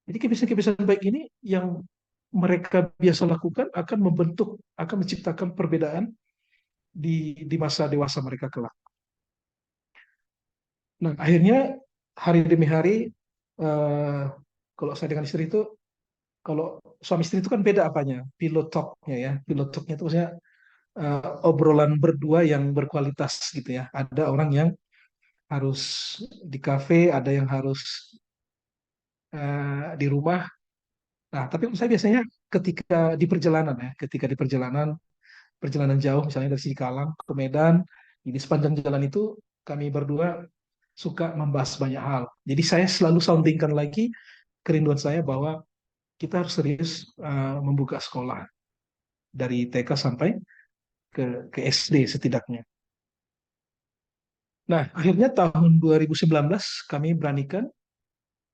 Jadi kebiasaan-kebiasaan baik ini yang mereka biasa lakukan akan membentuk, akan menciptakan perbedaan di masa dewasa mereka kelak. Nah, akhirnya hari demi hari, kalau saya dengan istri itu, kalau suami istri itu kan beda apanya, pillow talk-nya ya. Pillow talk-nya itu maksudnya obrolan berdua yang berkualitas gitu ya. Ada orang yang harus di kafe, ada yang harus di rumah. Nah, tapi saya biasanya ketika di perjalanan ya, ketika di perjalanan jauh, misalnya dari Sikalang ke Medan, di sepanjang jalan itu kami berdua suka membahas banyak hal. Jadi saya selalu soundingkan lagi kerinduan saya bahwa kita harus serius membuka sekolah dari TK sampai ke SD setidaknya. Nah, akhirnya tahun 2019 kami beranikan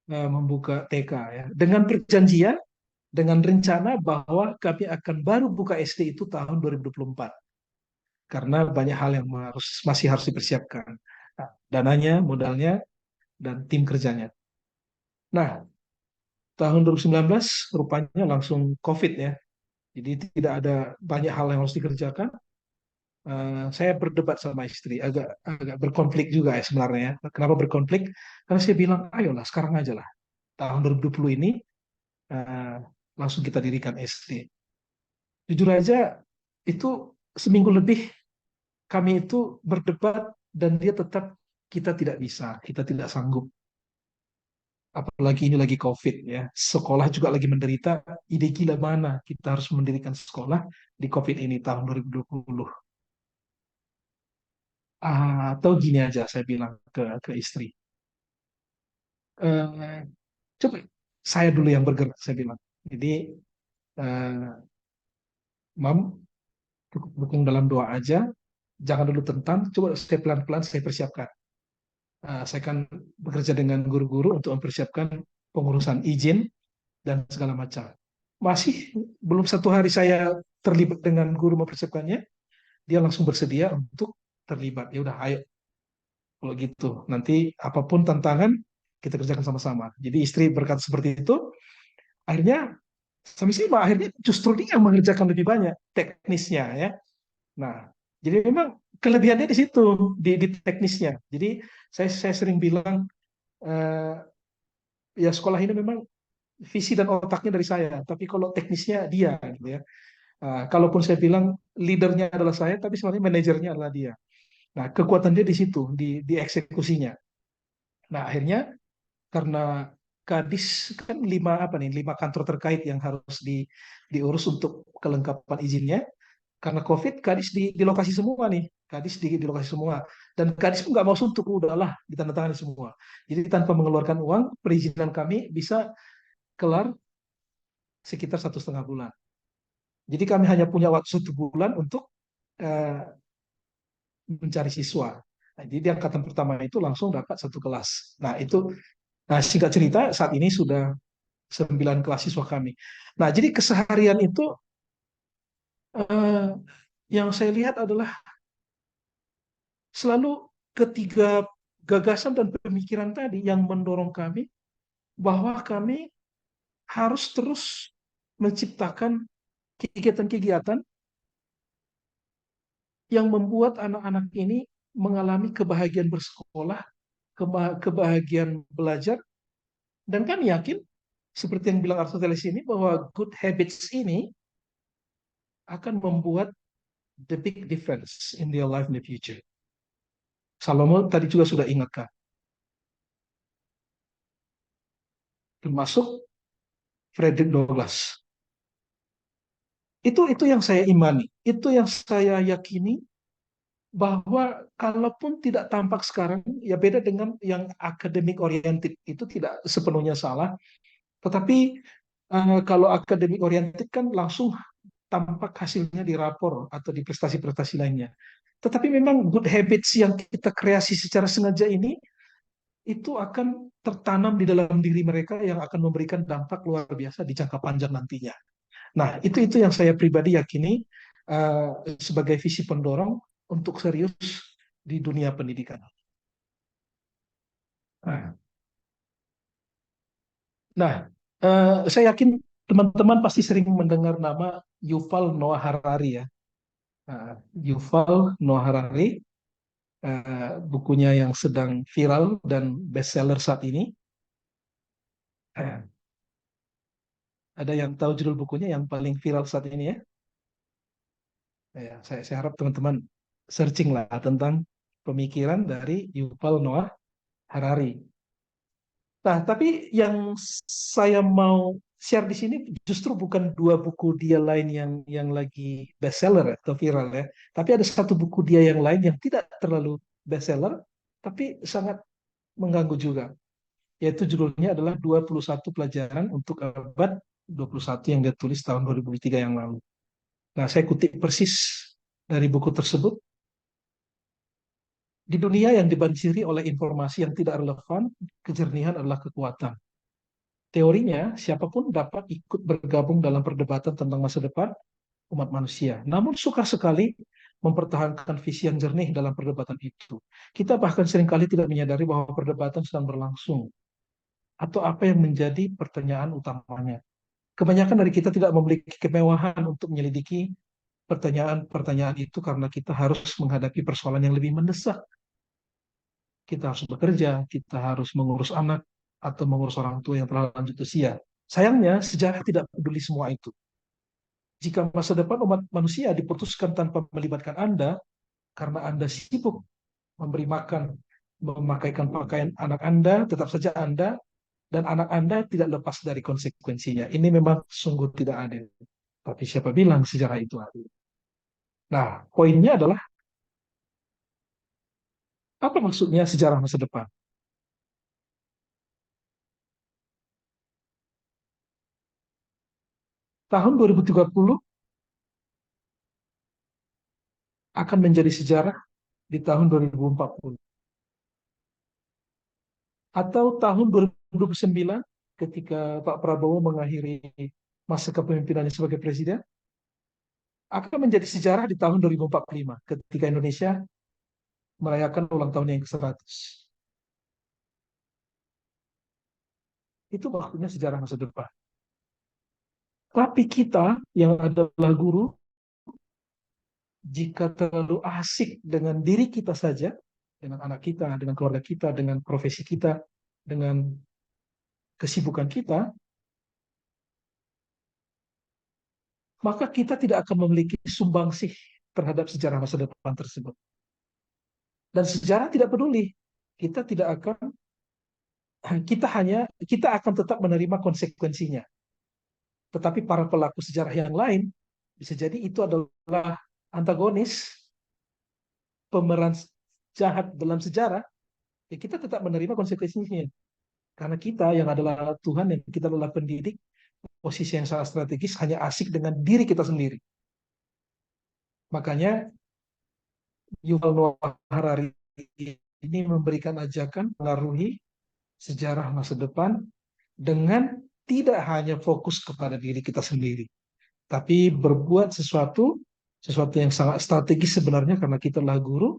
membuka TK ya, dengan perjanjian, dengan rencana bahwa kami akan baru buka SD itu tahun 2024 karena banyak hal yang masih harus dipersiapkan. Nah, dananya, modalnya, dan tim kerjanya. Nah, tahun 2019 rupanya langsung COVID ya. Jadi tidak ada banyak hal yang harus dikerjakan. Saya berdebat sama istri, agak berkonflik juga ya sebenarnya ya. Kenapa berkonflik? Karena saya bilang, ayolah sekarang aja lah. Tahun 2020 ini langsung kita dirikan SD. Jujur aja, itu seminggu lebih kami itu berdebat dan dia tetap kita tidak bisa, kita tidak sanggup. Apalagi ini lagi COVID ya, sekolah juga lagi menderita, ide gila mana kita harus mendirikan sekolah di COVID ini tahun 2020. Atau gini aja saya bilang ke istri, coba saya dulu yang bergerak, saya bilang. Jadi, Mam, cukup dukung dalam doa aja, jangan dulu tentang, coba saya pelan-pelan saya persiapkan. Saya kan bekerja dengan guru-guru untuk mempersiapkan pengurusan izin dan segala macam. Masih belum satu hari saya terlibat dengan guru mempersiapkannya, dia langsung bersedia untuk terlibat. Ya udah, ayo. Kalau gitu, nanti apapun tantangan kita kerjakan sama-sama. Jadi istri berkata seperti itu, akhirnya sama-sama akhirnya justru dia yang mengerjakan lebih banyak teknisnya ya. Nah, jadi memang kelebihannya di situ di teknisnya. Jadi saya sering bilang ya sekolah ini memang visi dan otaknya dari saya, tapi kalau teknisnya dia gitu ya. Kalaupun saya bilang leadernya adalah saya, tapi sebenarnya manajernya adalah dia. Nah, kekuatan dia di situ, di eksekusinya. Nah, akhirnya karena Kadis kan lima kantor terkait yang harus diurus untuk kelengkapan izinnya. Karena COVID, Kadis di lokasi semua nih. Kadis di lokasi semua. Dan Kadis pun nggak mau suntuk, udahlah ditandatangani semua. Jadi tanpa mengeluarkan uang, perizinan kami bisa kelar sekitar 1,5 bulan. Jadi kami hanya punya waktu 1 bulan untuk eh, mencari siswa. Nah, jadi di angkatan pertama itu langsung dapat 1 kelas. Nah, singkat cerita saat ini sudah 9 kelas siswa kami. Nah, jadi keseharian itu eh, yang saya lihat adalah selalu ketiga gagasan dan pemikiran tadi yang mendorong kami bahwa kami harus terus menciptakan kegiatan-kegiatan yang membuat anak-anak ini mengalami kebahagiaan bersekolah, kebahagiaan belajar, dan kami yakin seperti yang bilang Aristoteles ini bahwa good habits ini akan membuat the big difference in their life in the future. Salomo tadi juga sudah ingatkan, termasuk Frederick Douglass. Itu yang saya imani, itu yang saya yakini bahwa kalaupun tidak tampak sekarang, ya beda dengan yang academic oriented, itu tidak sepenuhnya salah. Tetapi kalau academic oriented kan langsung tampak hasilnya di rapor atau di prestasi-prestasi lainnya. Tetapi memang good habits yang kita kreasi secara sengaja ini itu akan tertanam di dalam diri mereka yang akan memberikan dampak luar biasa di jangka panjang nantinya. Nah, itu yang saya pribadi yakini sebagai visi pendorong untuk serius di dunia pendidikan. Nah, saya yakin teman-teman pasti sering mendengar nama Yuval Noah Harari ya. Yuval Noah Harari, bukunya yang sedang viral dan bestseller saat ini. Ada yang tahu judul bukunya yang paling viral saat ini ya? Saya harap teman-teman searching lah tentang pemikiran dari Yuval Noah Harari. Nah, tapi yang saya mau share di sini justru bukan dua buku dia lain yang lagi bestseller atau viral ya, tapi ada satu buku dia yang lain yang tidak terlalu bestseller, tapi sangat mengganggu juga, yaitu judulnya adalah 21 Pelajaran untuk Abad 21 yang dia tulis tahun 2003 yang lalu. Nah, saya kutip persis dari buku tersebut. Di dunia yang dibanjiri oleh informasi yang tidak relevan, kejernihan adalah kekuatan. Teorinya, siapapun dapat ikut bergabung dalam perdebatan tentang masa depan umat manusia. Namun sukar sekali mempertahankan visi yang jernih dalam perdebatan itu. Kita bahkan seringkali tidak menyadari bahwa perdebatan sedang berlangsung atau apa yang menjadi pertanyaan utamanya. Kebanyakan dari kita tidak memiliki kemewahan untuk menyelidiki pertanyaan-pertanyaan itu karena kita harus menghadapi persoalan yang lebih mendesak. Kita harus bekerja, kita harus mengurus anak, atau mengurus orang tua yang telah lanjut usia. Sayangnya, sejarah tidak peduli semua itu. Jika masa depan umat manusia diputuskan tanpa melibatkan Anda, karena Anda sibuk memberi makan, memakaikan pakaian anak Anda, tetap saja Anda dan anak Anda tidak lepas dari konsekuensinya. Ini memang sungguh tidak adil. Tapi siapa bilang sejarah itu adil? Nah, poinnya adalah, apa maksudnya sejarah masa depan? Tahun 2030 akan menjadi sejarah di tahun 2040. Atau tahun 2029 ketika Pak Prabowo mengakhiri masa kepemimpinannya sebagai presiden, akan menjadi sejarah di tahun 2045 ketika Indonesia merayakan ulang tahun yang ke-100. Itu maksudnya sejarah masa depan. Tapi kita yang adalah guru, jika terlalu asik dengan diri kita saja, dengan anak kita, dengan keluarga kita, dengan profesi kita, dengan kesibukan kita, maka kita tidak akan memiliki sumbangsih terhadap sejarah masa depan tersebut. Dan sejarah tidak peduli. Kita tidak akan, kita akan tetap menerima konsekuensinya. Tetapi para pelaku sejarah yang lain, bisa jadi itu adalah antagonis, pemeran jahat dalam sejarah, ya kita tetap menerima konsekuensinya. Karena kita yang adalah Tuhan, yang kita adalah pendidik, posisi yang sangat strategis, hanya asik dengan diri kita sendiri. Makanya Yuval Noah Harari ini memberikan ajakan mengaruhi sejarah masa depan dengan tidak hanya fokus kepada diri kita sendiri, tapi berbuat sesuatu yang sangat strategis sebenarnya, karena kita adalah guru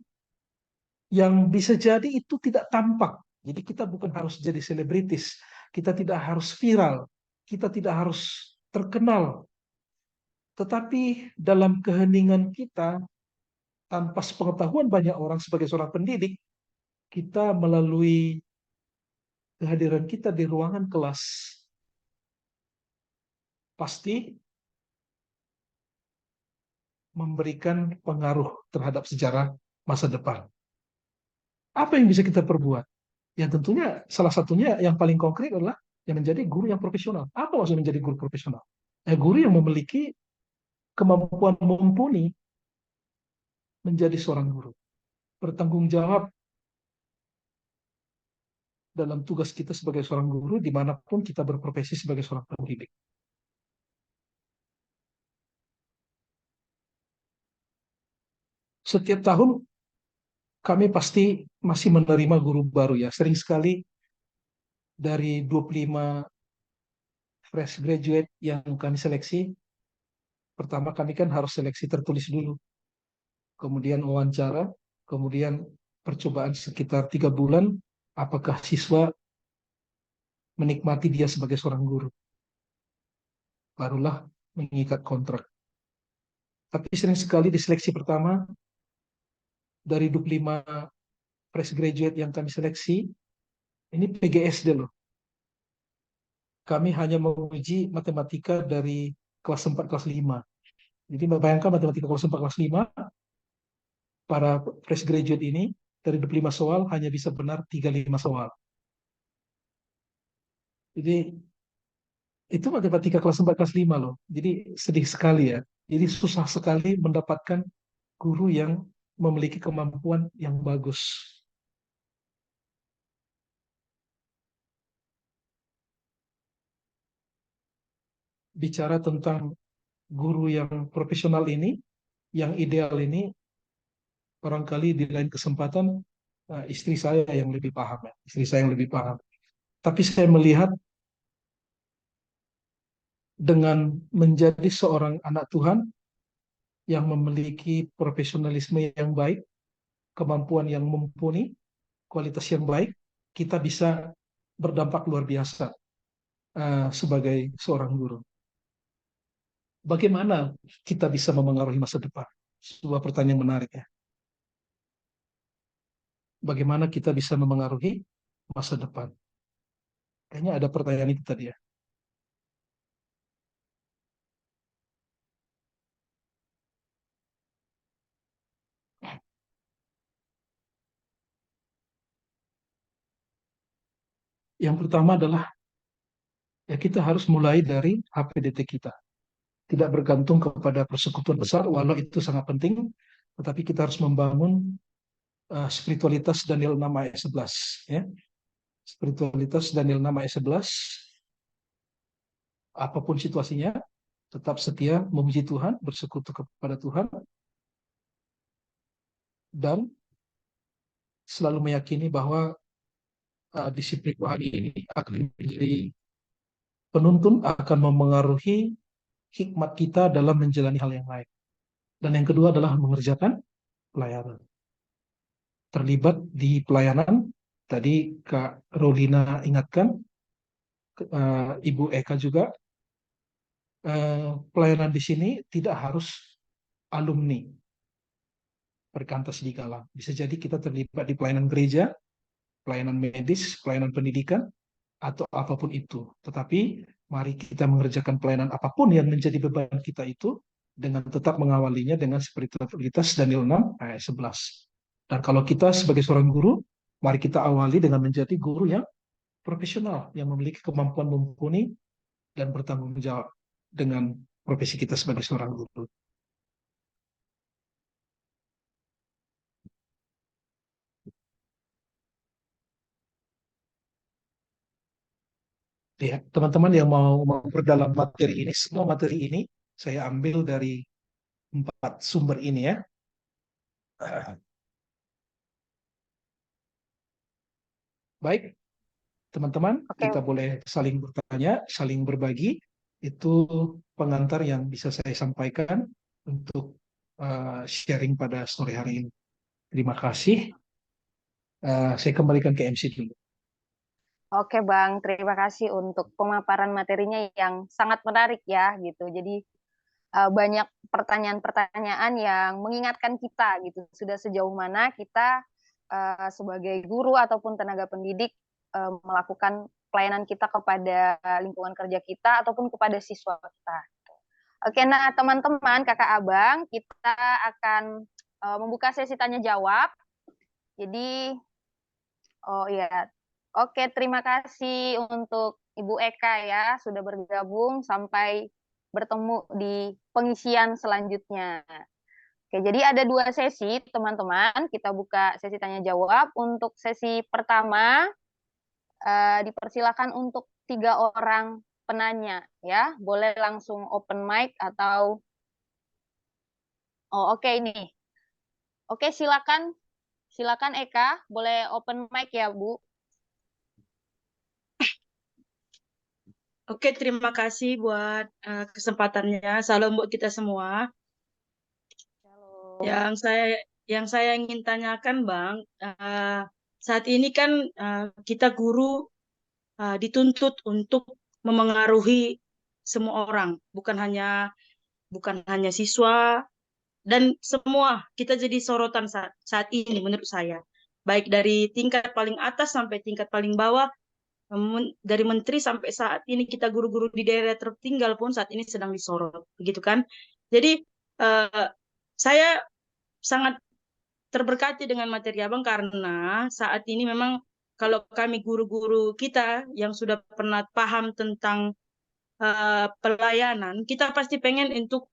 yang bisa jadi itu tidak tampak. Jadi kita bukan harus jadi selebritis, kita tidak harus viral, kita tidak harus terkenal, tetapi dalam keheningan kita, tanpa sepengetahuan banyak orang sebagai seorang pendidik, kita melalui kehadiran kita di ruangan kelas pasti memberikan pengaruh terhadap sejarah masa depan. Apa yang bisa kita perbuat? Ya tentunya salah satunya yang paling konkret adalah yang menjadi guru yang profesional. Apa maksud menjadi guru profesional? Guru yang memiliki kemampuan mumpuni menjadi seorang guru. Bertanggung jawab dalam tugas kita sebagai seorang guru dimanapun kita berprofesi sebagai seorang pendidik. Setiap tahun kami pasti masih menerima guru baru ya. Sering sekali dari 25 fresh graduate yang kami seleksi, pertama kami kan harus seleksi tertulis dulu. Kemudian wawancara, kemudian percobaan sekitar 3 bulan, apakah siswa menikmati dia sebagai seorang guru. Barulah mengikat kontrak. Tapi sering sekali di seleksi pertama, dari 25 fresh graduate yang kami seleksi, ini PGSD loh. Kami hanya menguji matematika dari kelas 4, kelas 5. Jadi bayangkan matematika kelas 4, kelas 5, para fresh graduate ini, dari 25 soal hanya bisa benar 35 soal. Jadi itu matematika kelas 4, kelas 5 loh. Jadi sedih sekali ya. Jadi susah sekali mendapatkan guru yang memiliki kemampuan yang bagus. Bicara tentang guru yang profesional ini, yang ideal ini, barangkali di lain kesempatan istri saya yang lebih paham ya. Istri saya yang lebih paham. Tapi saya melihat dengan menjadi seorang anak Tuhan yang memiliki profesionalisme yang baik, kemampuan yang mumpuni, kualitas yang baik, kita bisa berdampak luar biasa sebagai seorang guru. Bagaimana kita bisa memengaruhi masa depan? Sebuah pertanyaan menarik ya. Bagaimana kita bisa memengaruhi masa depan? Kayaknya ada pertanyaan itu tadi ya. Yang pertama adalah ya kita harus mulai dari HPDT kita. Tidak bergantung kepada persekutuan besar, walau itu sangat penting, tetapi kita harus membangun spiritualitas Daniel 6 ayat 11. Ya. Spiritualitas Daniel 6 ayat 11, apapun situasinya, tetap setia memuji Tuhan, bersekutu kepada Tuhan, dan selalu meyakini bahwa disiplin Tuhan ini akan menjadi penuntun, akan memengaruhi hikmat kita dalam menjalani hal yang lain. Dan yang kedua adalah mengerjakan pelayanan. Terlibat di pelayanan, tadi Kak Rolina ingatkan, Ibu Eka juga, pelayanan di sini tidak harus alumni Perkantas di Galang. Bisa jadi kita terlibat di pelayanan gereja, pelayanan medis, pelayanan pendidikan, atau apapun itu. Tetapi mari kita mengerjakan pelayanan apapun yang menjadi beban kita itu dengan tetap mengawalinya dengan spiritualitas Daniel 6 ayat 11. Dan kalau kita sebagai seorang guru, mari kita awali dengan menjadi guru yang profesional, yang memiliki kemampuan mumpuni dan bertanggung jawab dengan profesi kita sebagai seorang guru. Ya, teman-teman yang mau memperdalam materi ini, semua materi ini saya ambil dari 4 sumber ini ya. Baik, teman-teman, Oke, kita boleh saling bertanya, saling berbagi. Itu pengantar yang bisa saya sampaikan untuk sharing pada sore hari ini. Terima kasih. Saya kembalikan ke MC dulu. oke Bang, terima kasih untuk pemaparan materinya yang sangat menarik ya gitu. Jadi banyak pertanyaan-pertanyaan yang mengingatkan kita gitu, sudah sejauh mana kita sebagai guru ataupun tenaga pendidik melakukan pelayanan kita kepada lingkungan kerja kita ataupun kepada siswa kita. Oke, nah teman-teman, kakak abang, kita akan membuka sesi tanya jawab. Jadi, oh iya, oke, terima kasih untuk Ibu Eka ya sudah bergabung sampai bertemu di pengisian selanjutnya. Oke, jadi ada 2 sesi, teman-teman. Kita buka sesi tanya jawab. Untuk sesi pertama, dipersilakan untuk 3 orang penanya ya. Boleh langsung open mic atau oh oke ini. Oke, silakan. Silakan Eka, boleh open mic ya, Bu. Oke, terima kasih buat kesempatannya. Salam buat kita semua. Halo. Yang saya ingin tanyakan, Bang, saat ini kan kita guru dituntut untuk memengaruhi semua orang, bukan hanya siswa dan semua. Kita jadi sorotan saat ini menurut saya. Baik dari tingkat paling atas sampai tingkat paling bawah, dari menteri sampai saat ini kita guru-guru di daerah tertinggal pun saat ini sedang disorot, begitu kan? Jadi saya sangat terberkati dengan materi Abang karena saat ini memang kalau kami guru-guru kita yang sudah pernah paham tentang pelayanan, kita pasti pengen untuk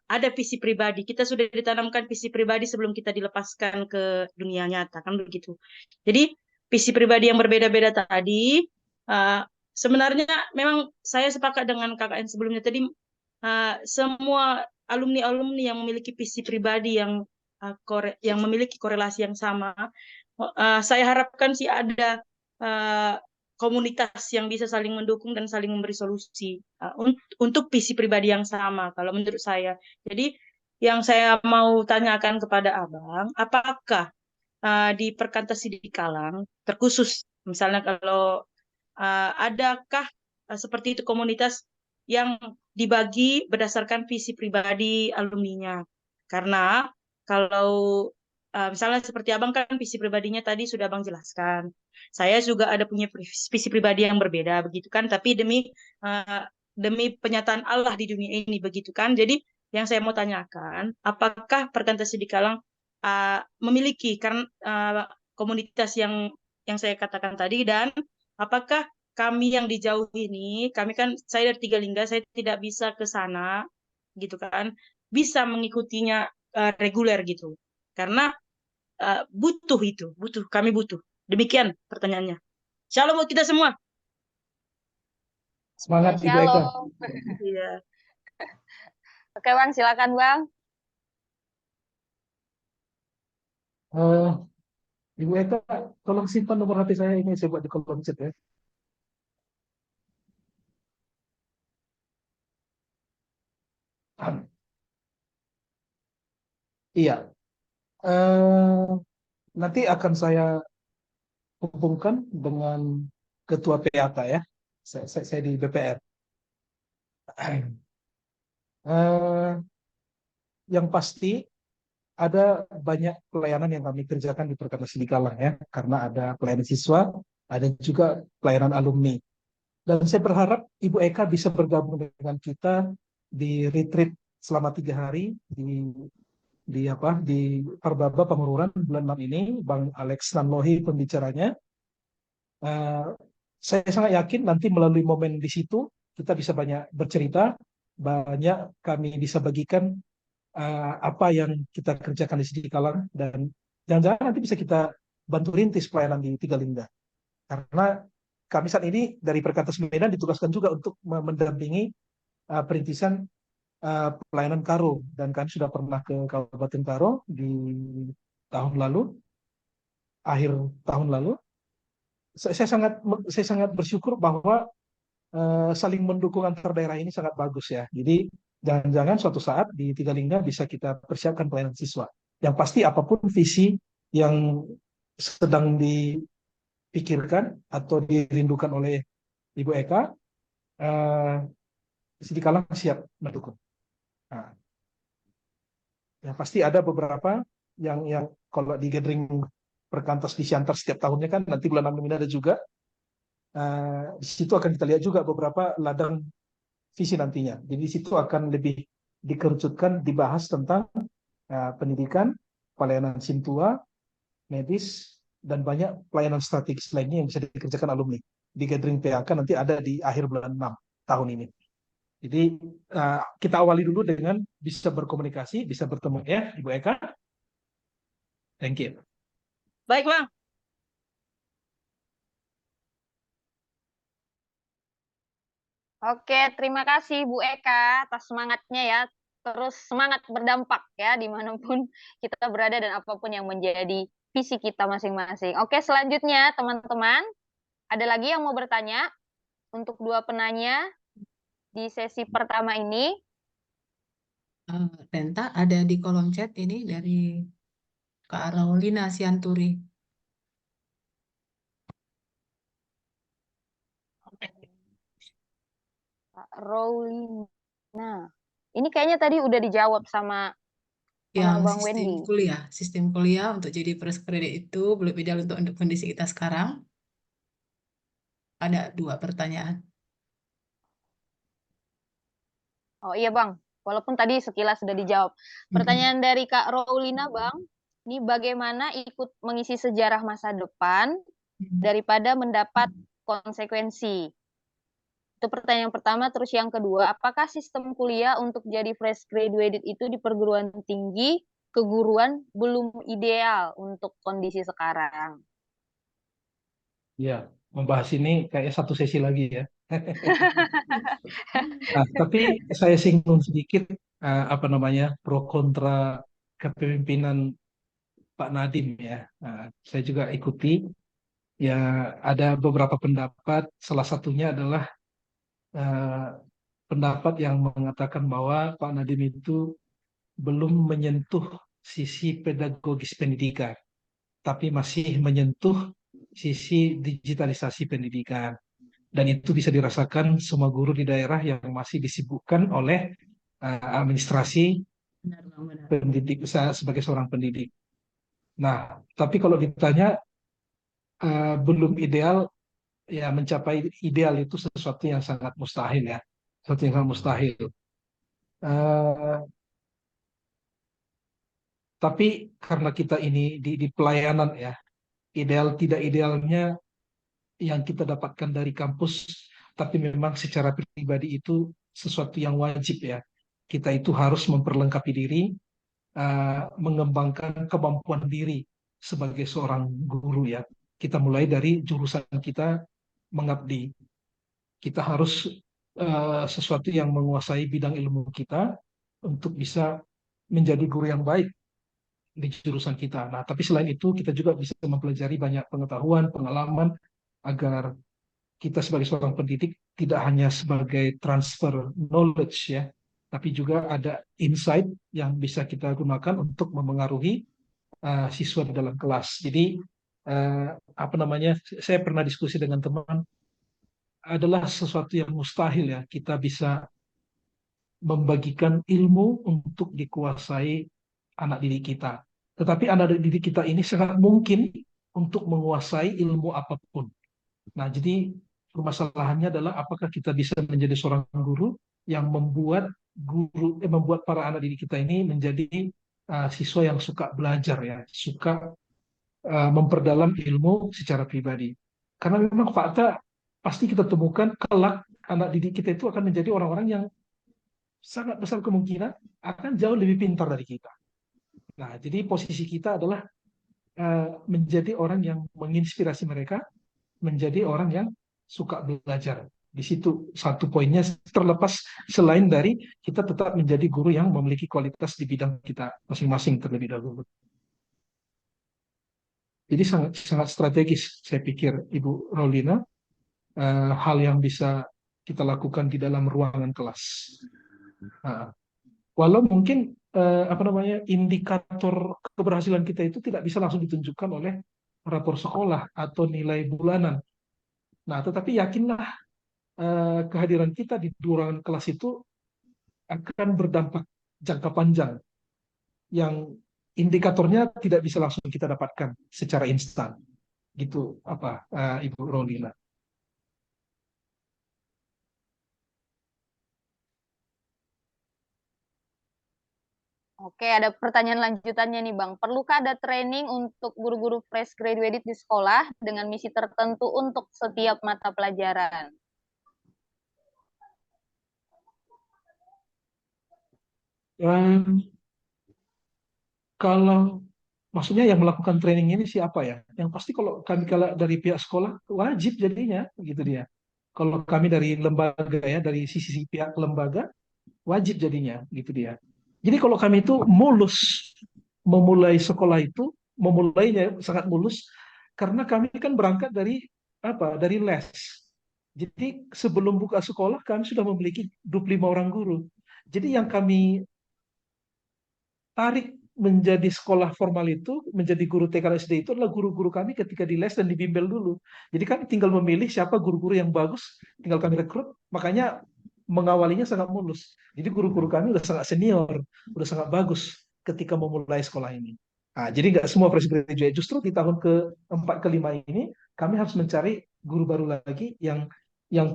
ada visi pribadi. Kita sudah ditanamkan visi pribadi sebelum kita dilepaskan ke dunia nyata, kan begitu. Jadi visi pribadi yang berbeda-beda tadi, sebenarnya memang saya sepakat dengan KKN sebelumnya tadi, semua alumni-alumni yang memiliki visi pribadi yang memiliki korelasi yang sama, saya harapkan sih ada komunitas yang bisa saling mendukung dan saling memberi solusi untuk visi pribadi yang sama kalau menurut saya. Jadi yang saya mau tanyakan kepada Abang, apakah di Perkantas Sidikalang terkhusus misalnya kalau adakah seperti itu komunitas yang dibagi berdasarkan visi pribadi alumninya? Karena kalau misalnya seperti Abang kan visi pribadinya tadi sudah Abang jelaskan. Saya juga ada punya visi pribadi yang berbeda begitu kan, tapi demi penyataan Allah di dunia ini begitu kan. Jadi yang saya mau tanyakan, apakah Perkantas Sidikalang memiliki komunitas yang saya katakan tadi, dan apakah kami yang di jauh ini, kami kan saya dari Tiga Lingga, saya tidak bisa ke sana gitu kan, bisa mengikutinya reguler gitu. Karena kami butuh. Demikian pertanyaannya. Shalom buat kita semua. Semangat Ibu Eka. Shalom. Iya. Oke Bang, silakan Bang. Ibu Eka, tolong simpan nomor HP saya ini, saya buat di kolom chat ya. Iya, nanti akan saya hubungkan dengan Ketua PAK ya. Saya di BPR. Yang pasti ada banyak pelayanan yang kami kerjakan di Perkantas Sidikalang ya, karena ada pelayanan siswa, ada juga pelayanan alumni. Dan saya berharap Ibu Eka bisa bergabung dengan kita di retreat selama 3 hari di di Parbaba Pengururan bulan 6 ini, Bang Alex Nanlohi pembicaranya. Saya sangat yakin nanti melalui momen di situ kita bisa banyak bercerita, banyak kami bisa bagikan apa yang kita kerjakan di Sidikalang, dan jangan-jangan nanti bisa kita bantu rintis pelayanan di Tiga Lingga. Karena kami saat ini dari Perkantas Medan ditugaskan juga untuk mendampingi perintisan pelayanan Karo, dan kami sudah pernah ke Kabupaten Karo di tahun lalu, akhir tahun lalu. Saya sangat bersyukur bahwa saling mendukung antar daerah ini sangat bagus ya. Jadi jangan-jangan suatu saat di Tiga Lingga bisa kita persiapkan pelayanan siswa. Yang pasti apapun visi yang sedang dipikirkan atau dirindukan oleh Ibu Eka, Sidikalang siap mendukung. Nah, yang pasti ada beberapa yang kalau di gathering Perkantas di Siantar setiap tahunnya kan nanti bulan 6 ini ada juga. Di situ akan kita lihat juga beberapa ladang visi nantinya. Jadi di situ akan lebih dikerucutkan, dibahas tentang pendidikan, pelayanan Sintua, medis, dan banyak pelayanan strategis lainnya yang bisa dikerjakan alumni. Di gathering PAK nanti ada di akhir bulan 6 tahun ini. Jadi kita awali dulu dengan bisa berkomunikasi, bisa bertemu ya, Ibu Eka. Thank you. Baik, Bang. Oke, terima kasih Bu Eka atas semangatnya ya. Terus semangat berdampak ya dimanapun kita berada dan apapun yang menjadi visi kita masing-masing. Oke, selanjutnya teman-teman, ada lagi yang mau bertanya untuk dua penanya di sesi pertama ini? Tenta, ada di kolom chat ini dari Kak Raulina Sianturi. Kak Rowlina. Ini kayaknya tadi udah dijawab sama Yang Bang Wendy. sistem kuliah untuk jadi fresh credit itu belum ideal untuk kondisi kita sekarang. Ada 2 pertanyaan. Oh iya Bang, walaupun tadi sekilas sudah dijawab. Pertanyaan dari Kak Rowlina Bang, ini bagaimana ikut mengisi sejarah masa depan daripada mendapat konsekuensi? Itu pertanyaan pertama. Terus yang kedua, apakah sistem kuliah untuk jadi fresh graduated itu di perguruan tinggi keguruan belum ideal untuk kondisi sekarang? Ya, membahas ini kayak satu sesi lagi ya. Nah, tapi saya singgung sedikit apa namanya pro kontra kepemimpinan Pak Nadiem ya. Saya juga ikuti ya, ada beberapa pendapat. Salah satunya adalah pendapat yang mengatakan bahwa Pak Nadiem itu belum menyentuh sisi pedagogis pendidikan, tapi masih menyentuh sisi digitalisasi pendidikan. Dan itu bisa dirasakan semua guru di daerah yang masih disibukkan oleh administrasi Benar, Bang, benar. pendidik, saya sebagai seorang pendidik. Nah, tapi kalau ditanya belum ideal, ya mencapai ideal itu sesuatu yang sangat mustahil ya, sesuatu yang sangat mustahil. Tapi karena kita ini di pelayanan ya, ideal tidak idealnya yang kita dapatkan dari kampus, tapi memang secara pribadi itu sesuatu yang wajib ya. Kita itu harus memperlengkapi diri, mengembangkan kemampuan diri sebagai seorang guru ya. Kita mulai dari jurusan kita mengabdi. Kita harus sesuatu yang menguasai bidang ilmu kita untuk bisa menjadi guru yang baik di jurusan kita. Nah, tapi selain itu kita juga bisa mempelajari banyak pengetahuan, pengalaman agar kita sebagai seorang pendidik tidak hanya sebagai transfer knowledge ya, tapi juga ada insight yang bisa kita gunakan untuk memengaruhi siswa di dalam kelas. Jadi apa namanya? Saya pernah diskusi dengan teman, adalah sesuatu yang mustahil ya kita bisa membagikan ilmu untuk dikuasai anak didik kita. Tetapi anak didik kita ini sangat mungkin untuk menguasai ilmu apapun. Nah, jadi permasalahannya adalah apakah kita bisa menjadi seorang guru yang membuat membuat para anak didik kita ini menjadi siswa yang suka belajar ya, suka memperdalam ilmu secara pribadi. Karena memang fakta pasti kita temukan kelak anak didik kita itu akan menjadi orang-orang yang sangat besar kemungkinan akan jauh lebih pintar dari kita. Nah, jadi posisi kita adalah menjadi orang yang menginspirasi mereka, menjadi orang yang suka belajar. Di situ satu poinnya, terlepas selain dari kita tetap menjadi guru yang memiliki kualitas di bidang kita masing-masing terlebih dahulu. Jadi sangat sangat strategis, saya pikir, Ibu Raulina, hal yang bisa kita lakukan di dalam ruangan kelas. Walau mungkin indikator keberhasilan kita itu tidak bisa langsung ditunjukkan oleh rapor sekolah atau nilai bulanan. Nah, tetapi yakinlah kehadiran kita di ruangan kelas itu akan berdampak jangka panjang yang indikatornya tidak bisa langsung kita dapatkan secara instan. Gitu Ibu Rolina. Oke, ada pertanyaan lanjutannya nih Bang. Perlukah ada training untuk guru-guru fresh graduate di sekolah dengan misi tertentu untuk setiap mata pelajaran? Kalau maksudnya yang melakukan training ini siapa ya? Yang pasti kalau dari pihak sekolah wajib jadinya gitu dia. Kalau kami dari lembaga ya, dari sisi pihak lembaga wajib jadinya gitu dia. Jadi kalau kami itu memulai sekolah itu memulainya sangat mulus karena kami kan berangkat dari Dari les. Jadi sebelum buka sekolah kami sudah memiliki 25 orang guru. Jadi yang kami tarik menjadi sekolah formal itu, menjadi guru TK dan SD itu adalah guru-guru kami ketika di les dan dibimbel dulu. Jadi kami tinggal memilih siapa guru-guru yang bagus, tinggal kami rekrut, makanya mengawalinya sangat mulus. Jadi guru-guru kami udah sangat senior, udah sangat bagus ketika memulai sekolah ini. Nah, jadi nggak semua fresh graduate, justru di tahun ke-4, ke-5 ini, kami harus mencari guru baru lagi yang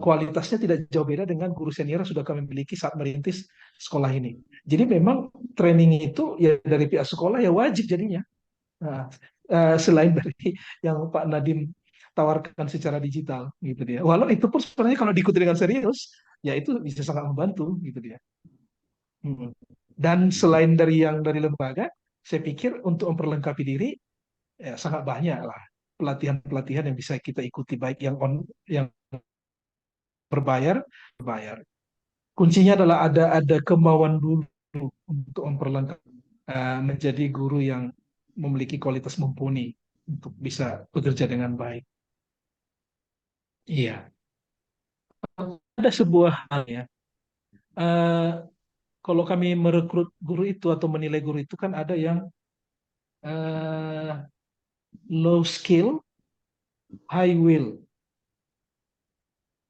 kualitasnya tidak jauh beda dengan guru senior yang sudah kami miliki saat merintis sekolah ini. Jadi memang training itu ya dari pihak sekolah ya wajib jadinya. Nah, selain dari yang Pak Nadiem tawarkan secara digital gitu dia. Walau itu pun sebenarnya kalau diikuti dengan serius, ya itu bisa sangat membantu gitu dia. Dan selain dari lembaga, saya pikir untuk memperlengkapi diri ya sangat banyak lah pelatihan-pelatihan yang bisa kita ikuti, baik yang berbayar. Kuncinya adalah ada kemauan dulu untuk memperlengkapi menjadi guru yang memiliki kualitas mumpuni untuk bisa bekerja dengan baik. Iya, ada sebuah hal ya. Kalau kami merekrut guru itu atau menilai guru itu kan ada yang low skill, high will.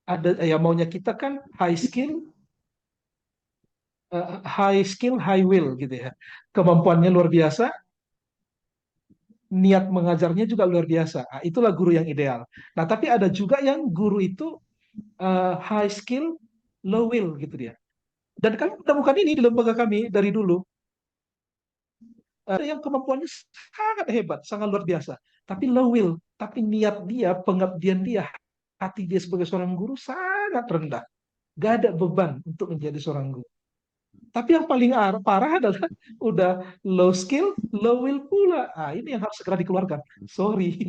Ada ya maunya kita kan high skill, high will gitu ya. Kemampuannya luar biasa, niat mengajarnya juga luar biasa. Nah, itulah guru yang ideal. Nah, tapi ada juga yang guru itu high skill, low will gitu dia. Dan kami menemukan ini di lembaga kami dari dulu. Ada yang kemampuannya sangat hebat, sangat luar biasa. Tapi low will, tapi niat dia, pengabdian dia, hati dia sebagai seorang guru sangat rendah. Gak ada beban untuk menjadi seorang guru. Tapi yang paling parah adalah udah low skill, low will pula. Ini yang harus segera dikeluarkan. Sorry.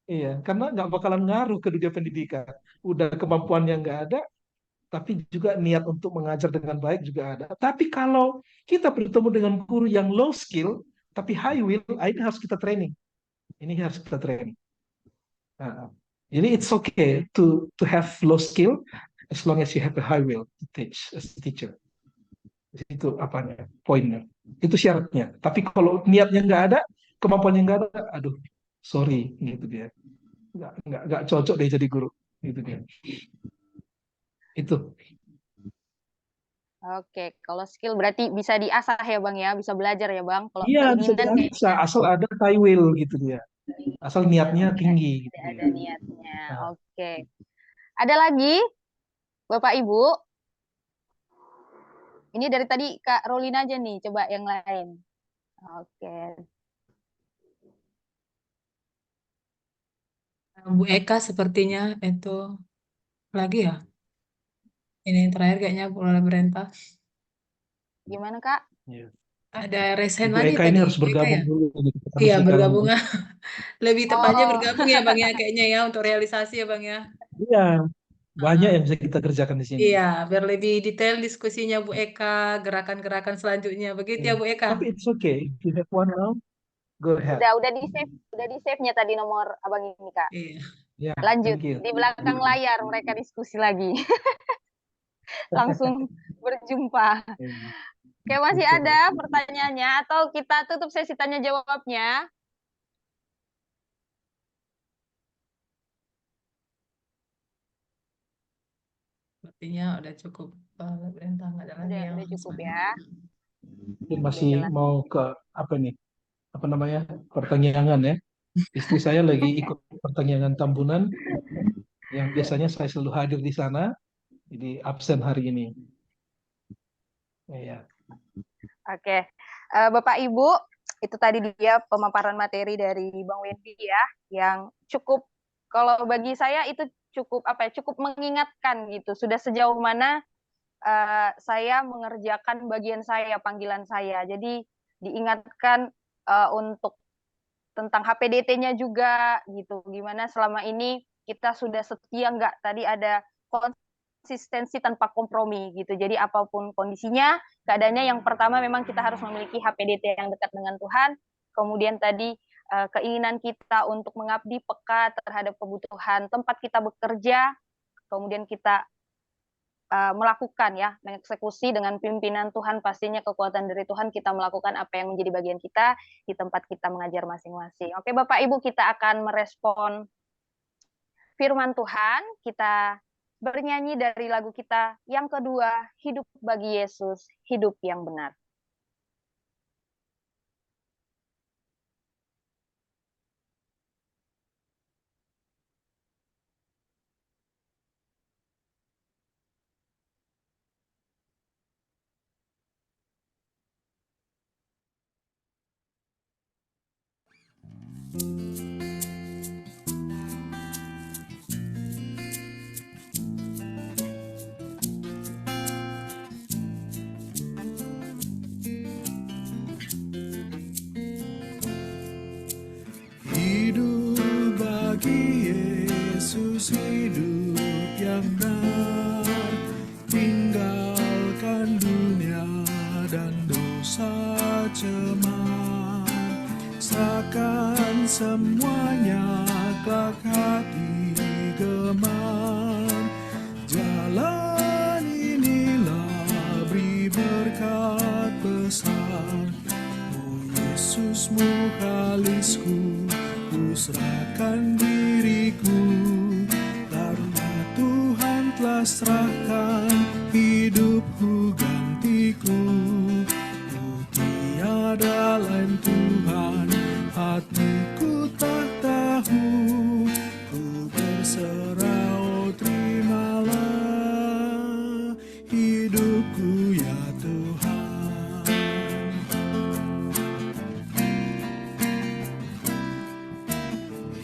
Iya, karena nggak bakalan ngaruh ke dunia pendidikan. Udah kemampuannya nggak ada, tapi juga niat untuk mengajar dengan baik juga ada. Tapi kalau kita bertemu dengan guru yang low skill, tapi high will, ini harus kita training. Ini harus kita training. Nah, jadi it's okay to have low skill as long as you have a high will to teach as a teacher. Itu poinnya. Itu syaratnya. Tapi kalau niatnya nggak ada, kemampuannya nggak ada, aduh, sorry, gitu dia. Nggak cocok deh jadi guru, gitu dia. Itu. Oke, kalau skill berarti bisa diasah ya Bang ya, bisa belajar ya Bang. Kalau Iya, bisa keinginan diasah, asal ada high will gitu dia. Asal niatnya tinggi gitu ada dia. niatnya. Nah, Oke. Ada lagi Bapak Ibu? Ini dari tadi Kak Rolina aja nih, coba yang lain. Oke. Bu Eka sepertinya itu lagi ya. Ini yang terakhir kayaknya boleh berentah. Gimana, Kak? Ya. Ada Resen Ibu lagi Eka tadi, ini harus Bu Eka ya? bergabung dulu nih ke Iya, Sri Kalau bergabung. ini. Lebih tepatnya Oh, bergabung ya Bang ya kayaknya ya untuk realisasi ya Bang ya. Iya, banyak Heeh. yang bisa kita kerjakan di sini. Iya, biar lebih detail diskusinya Bu Eka, gerakan-gerakan selanjutnya. Begitu ya Ya. Bu Eka. Tapi it's okay. If you have one now, go ahead. udah di save-nya tadi nomor Abang ini, Kak. Iya. Ya, Lanjut, thank you. di belakang layar mereka diskusi lagi. Langsung berjumpa. Oke, masih Oke. ada pertanyaannya atau kita tutup sesi tanya jawabnya? Sepertinya udah cukup berentah nggak ada lagi yang Udah cukup langsung. ya. Mungkin Udah masih jelas. mau ke apa nih? Apa namanya? Pertanyaan ya. Istri saya lagi ikut pertanyaan Tambunan yang biasanya saya selalu hadir di sana, jadi absen hari ini. Ya. Oke, Bapak Ibu, itu tadi dia pemaparan materi dari Bang Wendy ya, yang cukup, kalau bagi saya itu cukup cukup mengingatkan gitu. Sudah sejauh mana saya mengerjakan bagian saya, panggilan saya. Jadi diingatkan untuk tentang HPDT-nya juga gitu. Gimana selama ini kita sudah setia nggak? Tadi ada konsistensi tanpa kompromi gitu. Jadi apapun kondisinya, keadaannya yang pertama memang kita harus memiliki HPDT yang dekat dengan Tuhan. Kemudian tadi keinginan kita untuk mengabdi peka terhadap kebutuhan tempat kita bekerja. Kemudian kita melakukan ya, mengeksekusi dengan pimpinan Tuhan, pastinya kekuatan dari Tuhan kita melakukan apa yang menjadi bagian kita di tempat kita mengajar masing-masing. Oke Bapak Ibu, kita akan merespon firman Tuhan, kita bernyanyi dari lagu kita yang kedua, Hidup bagi Yesus, hidup yang benar. Hidup bagi Yesus, hidup yang benar, tinggalkan dunia dan dosa cemar, serahkan semuanya, kelak hati gemar, jalan inilah beri berkat besar. Oh Yesus mukhalisku, ku serahkan diriku, karena Tuhan telah serahkan hidupku gantiku. Oh tiada lain Tuhan, hatiku tak tahu, ku berserah, oh terimalah hidupku ya Tuhan.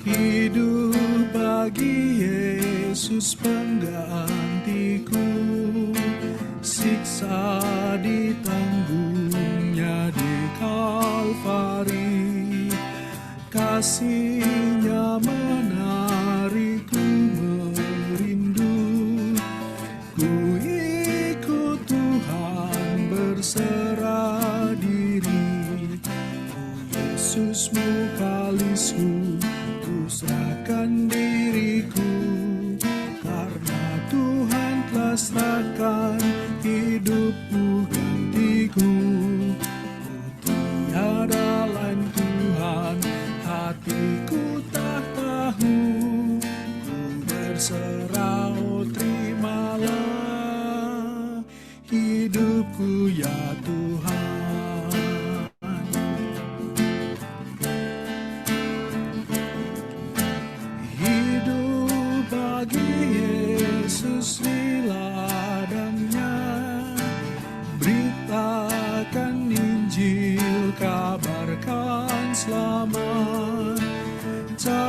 Hidup bagi Yesus penggantiku, siksa ditanggungnya di Kalvari, kasih-Nya menarikku merindu, ku ikut Tuhan berserah diri. Oh Yesus mukhalisku, ku serahkan diriku, karena Tuhan telah serahkan hidupku gantiku. Oh tiada lain Tuhan, hatiku tak tahu, ku berserah, oh terimalah hidupku ya Tuhan. Hidup bagi Yesus,